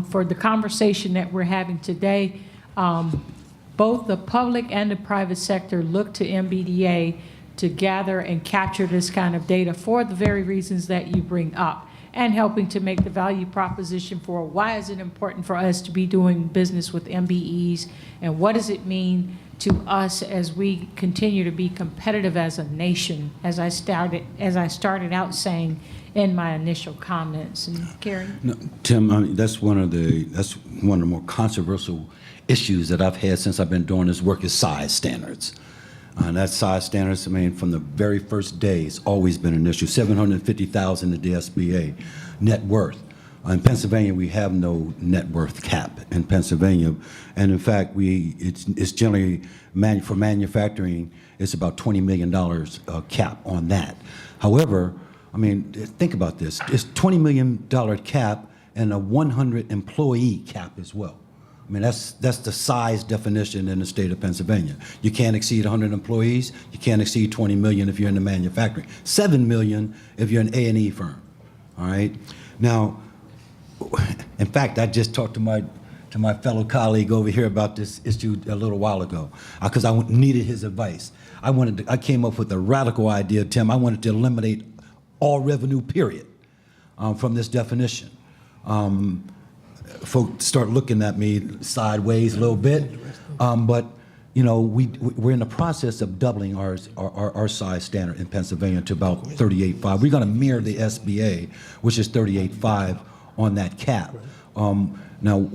for the conversation that we're having today. Both the public and the private sector look to MBDA to gather and capture this kind of data for the very reasons that you bring up, and helping to make the value proposition for why is it important for us to be doing business with MBEs, and what does it mean to us as we continue to be competitive as a nation, as I started out saying in my initial comments. And Gary? No, Tim, that's one of the more controversial issues that I've had since I've been doing this work, is size standards. And that size standards, I mean, from the very first day, it's always been an issue. 750,000 at the SBA, net worth. In Pennsylvania, we have no net worth cap in Pennsylvania, and in fact, it's generally for manufacturing, it's about $20 million cap on that. However, I mean, think about this: it's $20 million cap and a 100 employee cap as well. I mean, that's the size definition in the state of Pennsylvania. You can't exceed 100 employees. You can't exceed 20 million if you're in the manufacturing. 7 million if you're an A&E firm. All right. Now, in fact, I just talked to my fellow colleague over here about this issue a little while ago, because I needed his advice. I came up with a radical idea, Tim. I wanted to eliminate all revenue, period, from this definition. Folks start looking at me sideways a little bit, but you know, we're in the process of doubling our size standard in Pennsylvania to about 38.5. We're going to mirror the SBA, which is 38.5 on that cap. Now,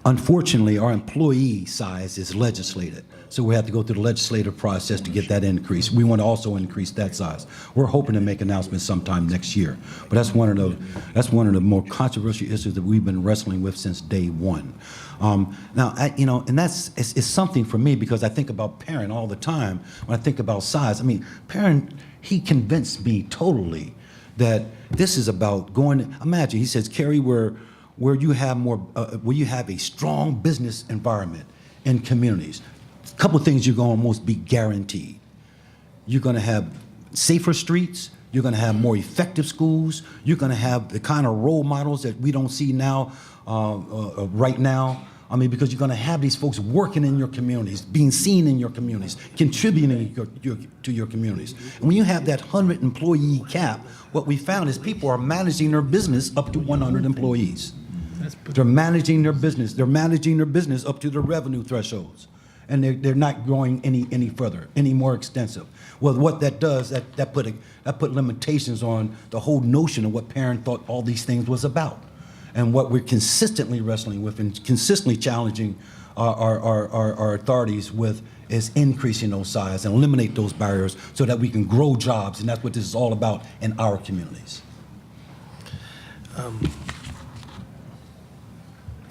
Unfortunately, our employee size is legislated, so we have to go through the legislative process to get that increase. We want to also increase that size. We're hoping to make announcements sometime next year, but that's one of the more controversial issues that we've been wrestling with since day one. Now, and it's something for me because I think about Perrin all the time when I think about size. I mean, Perrin, he convinced me totally that this is about going. Imagine, he says, Kerry, where you have a strong business environment in communities, a couple of things you're going to almost be guaranteed. You're going to have safer streets. You're going to have more effective schools. You're going to have the kind of role models that we don't see now, right now. I mean, because you're going to have these folks working in your communities, being seen in your communities, contributing to your communities. And when you have that 100 employee cap, what we found is people are managing their business up to 100 employees. They're managing their business. They're managing their business up to the revenue thresholds. And they're not growing any further, any more extensive. Well, what that does, that put limitations on the whole notion of what Perrin thought all these things was about. And what we're consistently wrestling with and consistently challenging our authorities with is increasing those size and eliminate those barriers so that we can grow jobs, and that's what this is all about in our communities.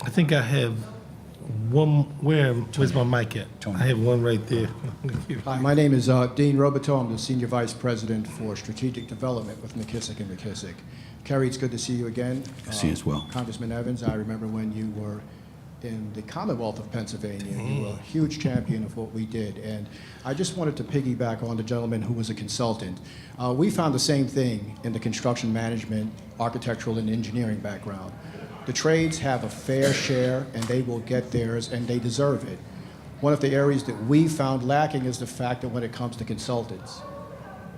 I think I have one. Where's my mic at? I have one right there. Hi, my name is Dean Roboto. I'm the Senior Vice President for Strategic Development with McKissick & McKissick. Kerry, it's good to see you again. See you as well. Congressman Evans, I remember when you were in the Commonwealth of Pennsylvania. You were a huge champion of what we did. And I just wanted to piggyback on the gentleman who was a consultant. We found the same thing in the construction management, architectural, and engineering background. The trades have a fair share, and they will get theirs, and they deserve it. One of the areas that we found lacking is the fact that when it comes to consultants,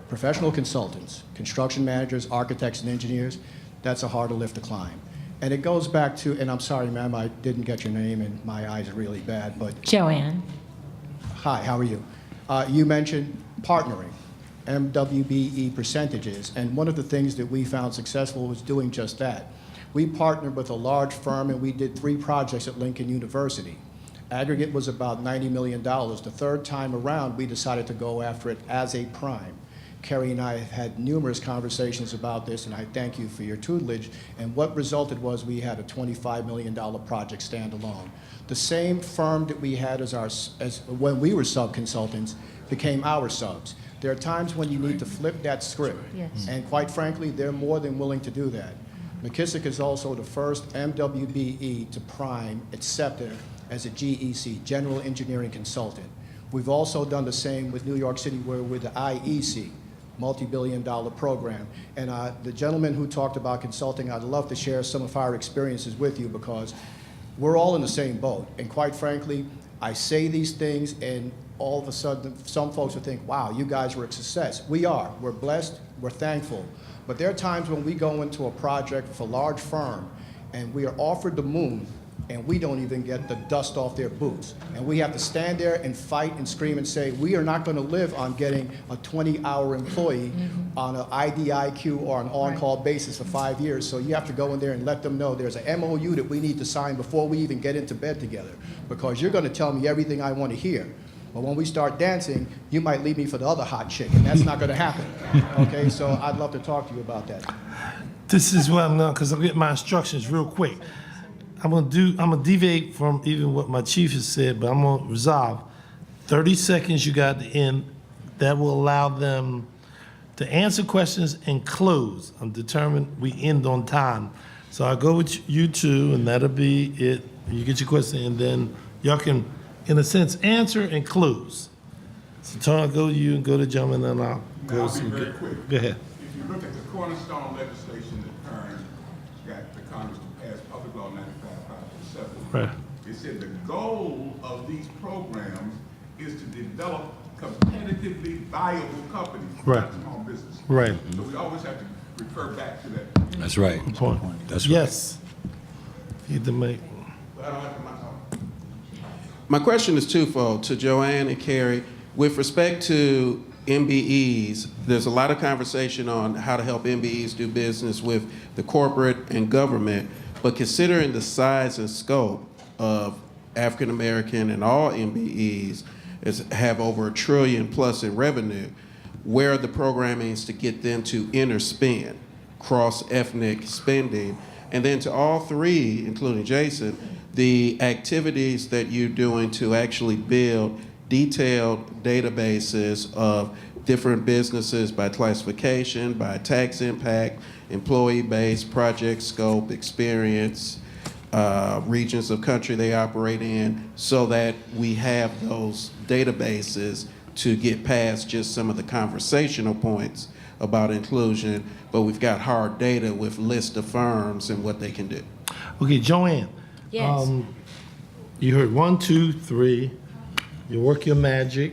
professional consultants, construction managers, architects, and engineers, that's a harder lift to climb. And it goes back to, and I'm sorry, ma'am, I didn't get your name, and my eyes are really bad, but... Joanne. Hi, how are you? You mentioned partnering, MWBE percentages, and one of the things that we found successful was doing just that. We partnered with a large firm, and we did 3 projects at Lincoln University. Aggregate was about $90 million. The third time around, we decided to go after it as a prime. Kerry and I have had numerous conversations about this, and I thank you for your tutelage. And what resulted was we had a $25 million project standalone. The same firm that we had as when we were sub-consultants became our subs. There are times when you need to flip that script. Yes. And quite frankly, they're more than willing to do that. McKissick is also the first MWBE to prime accepted as a GEC, General Engineering Consultant. We've also done the same with New York City, where we're the IEC, multi-billion-dollar program. And the gentleman who talked about consulting, I'd love to share some of our experiences with you because we're all in the same boat. And quite frankly, I say these things and all of a sudden some folks will think, wow, you guys were a success. We are. We're blessed. We're thankful. But there are times when we go into a project with a large firm and we are offered the moon and we don't even get the dust off their boots. And we have to stand there and fight and scream and say, we are not going to live on getting a 20-hour employee on an IDIQ or an on-call basis for 5 years. So you have to go in there and let them know there's an MOU that we need to sign before we even get into bed together. Because you're going to tell me everything I want to hear. But when we start dancing, you might leave me for the other hot chick, and that's not going to happen. Okay, so I'd love to talk to you about that. This is what I'm going, because I'm getting my instructions real quick. I'm gonna deviate from even what my chief has said, but I'm gonna resolve. 30 seconds you got to end. That will allow them to answer questions and close. I'm determined we end on time. So I'll go with you two, and that'll be it. You get your question, and then y'all can, in a sense, answer and close. So Tony, I'll go to you and go to the gentleman, and I'll go. I'll be very quick. Go ahead. If you look at the cornerstone legislation that Perrin got the Congress to pass, Public Law 95-5-7, Right. it said the goal of these programs is to develop competitively viable companies, Right. not small business. Right. So we always have to refer back to that. That's right. Point. That's right. Yes. You the mic. I don't have to talk. My question is twofold to Joanne and Kerry. With respect to MBEs, there's a lot of conversation on how to help MBEs do business with the corporate and government. But considering the size and scope of African American and all MBEs have over $1 trillion plus in revenue, where are the programmings to get them to interspend, cross-ethnic spending, and then to all three, including Jason, the activities that you're doing to actually build detailed databases of different businesses by classification, by tax impact, employee base, project scope, experience, regions of country they operate in, so that we have those databases to get past just some of the conversational points about inclusion, but we've got hard data with list of firms and what they can do. Okay, Joanne. Yes. You heard 1, 2, 3. You work your magic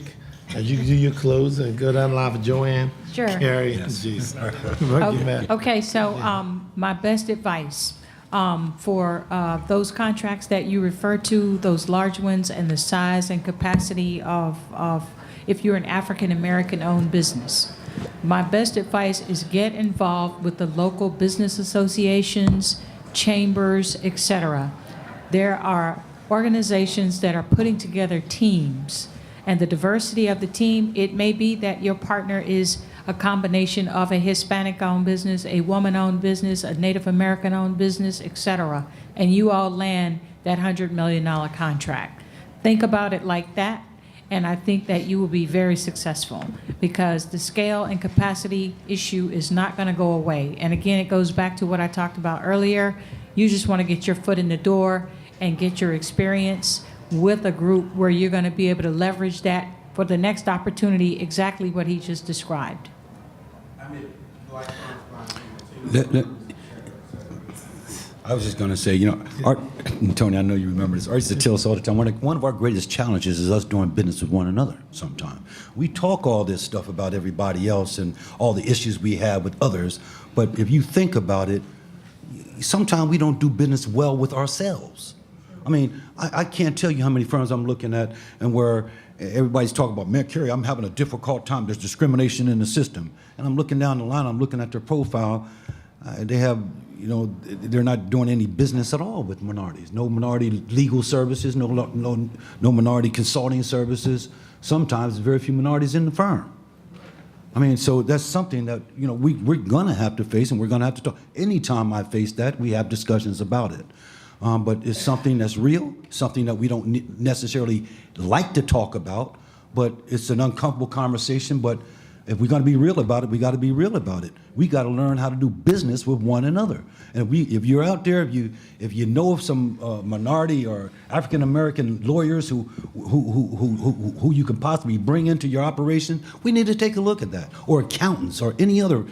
as you do your close and go down the line for Joanne, Sure. Carrie, and Jason. Work your magic. Okay, so my best advice for those contracts that you refer to, those large ones, and the size and capacity of if you're an African American owned business, my best advice is get involved with the local business associations, chambers, etc. There are organizations that are putting together teams, and the diversity of the team, it may be that your partner is a combination of a Hispanic-owned business, a woman-owned business, a Native American-owned business, etc., and you all land that $100 million contract. Think about it like that, and I think that you will be very successful, because the scale and capacity issue is not going to go away. And again, it goes back to what I talked about earlier. You just want to get your foot in the door and get your experience with a group where you're going to be able to leverage that for the next opportunity, exactly what he just described. I was just going to say, Tony, I know you remember this. Art used to tell us all the time, one of our greatest challenges is us doing business with one another sometimes. We talk all this stuff about everybody else and all the issues we have with others, but if you think about it, sometimes we don't do business well with ourselves. I mean, I can't tell you how many firms I'm looking at and where everybody's talking about, man, Kerry, I'm having a difficult time. There's discrimination in the system. And I'm looking down the line, I'm looking at their profile. They have, they're not doing any business at all with minorities. No minority legal services, no minority consulting services. Sometimes very few minorities in the firm. I mean, so that's something that, we're gonna have to face, and we're gonna have to talk. Anytime I face that, we have discussions about it. But it's something that's real, something that we don't necessarily like to talk about, but it's an uncomfortable conversation. But if we're going to be real about it, we got to be real about it. We got to learn how to do business with one another. And if you're out there, if you know of some minority or African American lawyers who you can possibly bring into your operation, we need to take a look at that. Or accountants or any other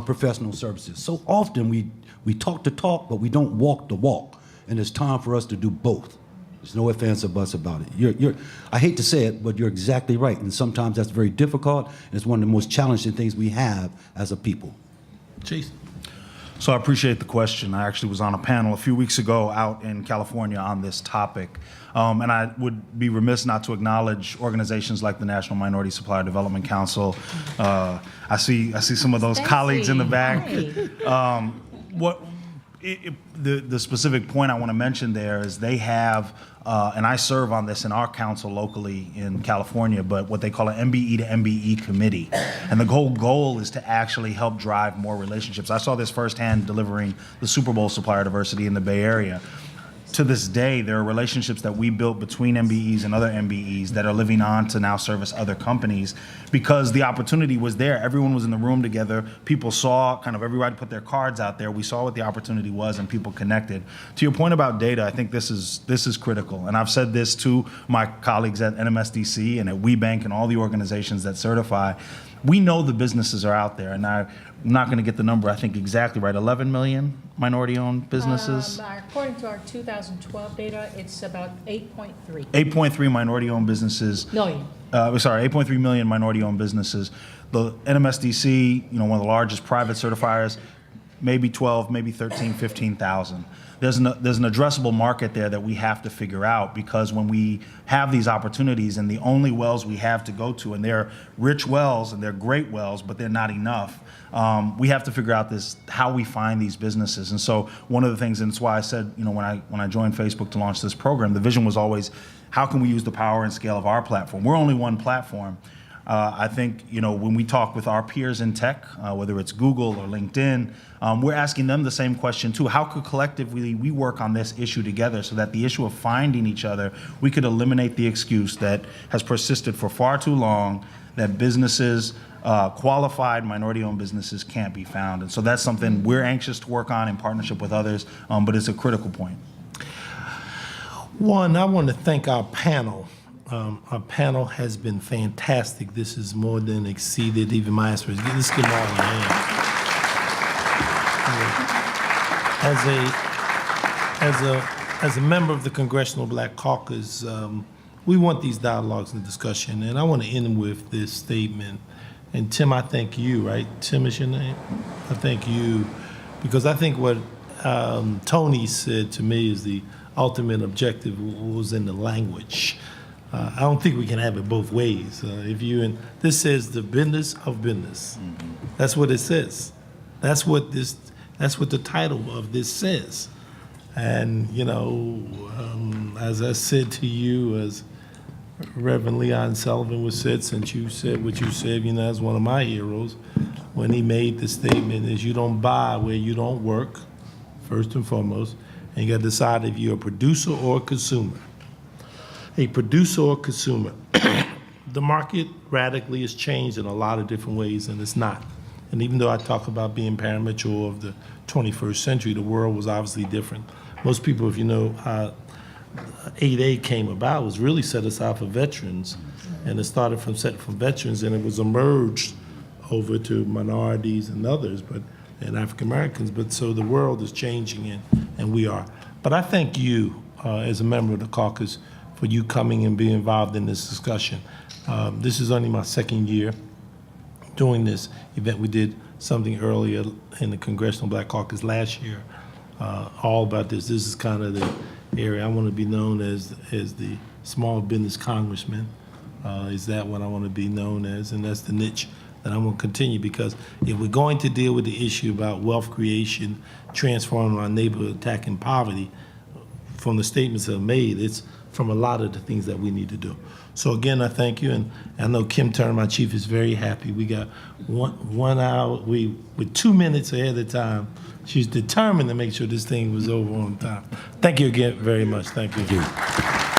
professional services. So often we talk the talk, but we don't walk the walk. And it's time for us to do both. There's no ifs, ands, or buts about it. I hate to say it, but you're exactly right. And sometimes that's very difficult, and it's one of the most challenging things we have as a people. Jason. So I appreciate the question. I actually was on a panel a few weeks ago out in California on this topic. And I would be remiss not to acknowledge organizations like the National Minority Supplier Development Council. I see some of those colleagues in the back. The specific point I want to mention there is they have, and I serve on this in our council locally in California, but what they call an MBE to MBE committee. And the whole goal is to actually help drive more relationships. I saw this firsthand delivering the Super Bowl supplier diversity in the Bay Area. To this day, there are relationships that we built between MBEs and other MBEs that are living on to now service other companies because the opportunity was there. Everyone was in the room together. People saw, everybody put their cards out there. We saw what the opportunity was and people connected. To your point about data, I think this is critical. And I've said this to my colleagues at NMSDC and at WeBank and all the organizations that certify. We know the businesses are out there, and I'm not going to get the number, I think, exactly right. 11 million minority-owned businesses? According to our 2012 data, it's about 8.3. 8.3 minority-owned businesses. Million. 8.3 million minority-owned businesses. The NMSDC, one of the largest private certifiers, maybe 12, maybe 13, 15,000. There's an addressable market there that we have to figure out, because when we have these opportunities and the only wells we have to go to, and they're rich wells and they're great wells, but they're not enough, we have to figure out how we find these businesses. And so one of the things, and it's why I said, when I joined Facebook to launch this program, the vision was always, how can we use the power and scale of our platform? We're only one platform. I think, when we talk with our peers in tech, whether it's Google or LinkedIn, we're asking them the same question too. How could collectively we work on this issue together so that the issue of finding each other, we could eliminate the excuse that has persisted for far too long, that businesses, qualified minority-owned businesses, can't be found. And so that's something we're anxious to work on in partnership with others, but it's a critical point. One, I want to thank our panel. Our panel has been fantastic. This has more than exceeded even my expectations. Let's give them all a hand. As a member of the Congressional Black Caucus, we want these dialogues and discussion, and I want to end with this statement. And Tim, I thank you, right? Tim is your name? I thank you, because I think what Tony said to me is the ultimate objective was in the language. I don't think we can have it both ways. This says the business of business. Mm-hmm. That's what it says. That's what the title of this says. And as I said to you, as Reverend Leon Sullivan was said, since you said what you said, as one of my heroes, when he made the statement is, you don't buy where you don't work, first and foremost, and you got to decide if you're a producer or a consumer. A producer or consumer. The market radically has changed in a lot of different ways, and it's not. And even though I talk about being paramature of the 21st century, the world was obviously different. Most people, if you know how 8A came about, was really set aside for veterans, and it started from veterans, and it was emerged over to minorities and others, and African Americans. But so the world is changing, and we are. But I thank you as a member of the caucus for you coming and being involved in this discussion. This is only my second year doing this event. We did something earlier in the Congressional Black Caucus last year, all about this. This is kind of the area I want to be known as the small business congressman. Is that what I want to be known as? And that's the niche that I'm going to continue, because if we're going to deal with the issue about wealth creation, transforming our neighborhood, attacking poverty, from the statements that are made, it's from a lot of the things that we need to do. So again, I thank you, and I know Kim Turner, my chief, is very happy. We got 1 hour, with 2 minutes ahead of time. She's determined to make sure this thing was over on time. Thank you again very much. Thank you. Thank you.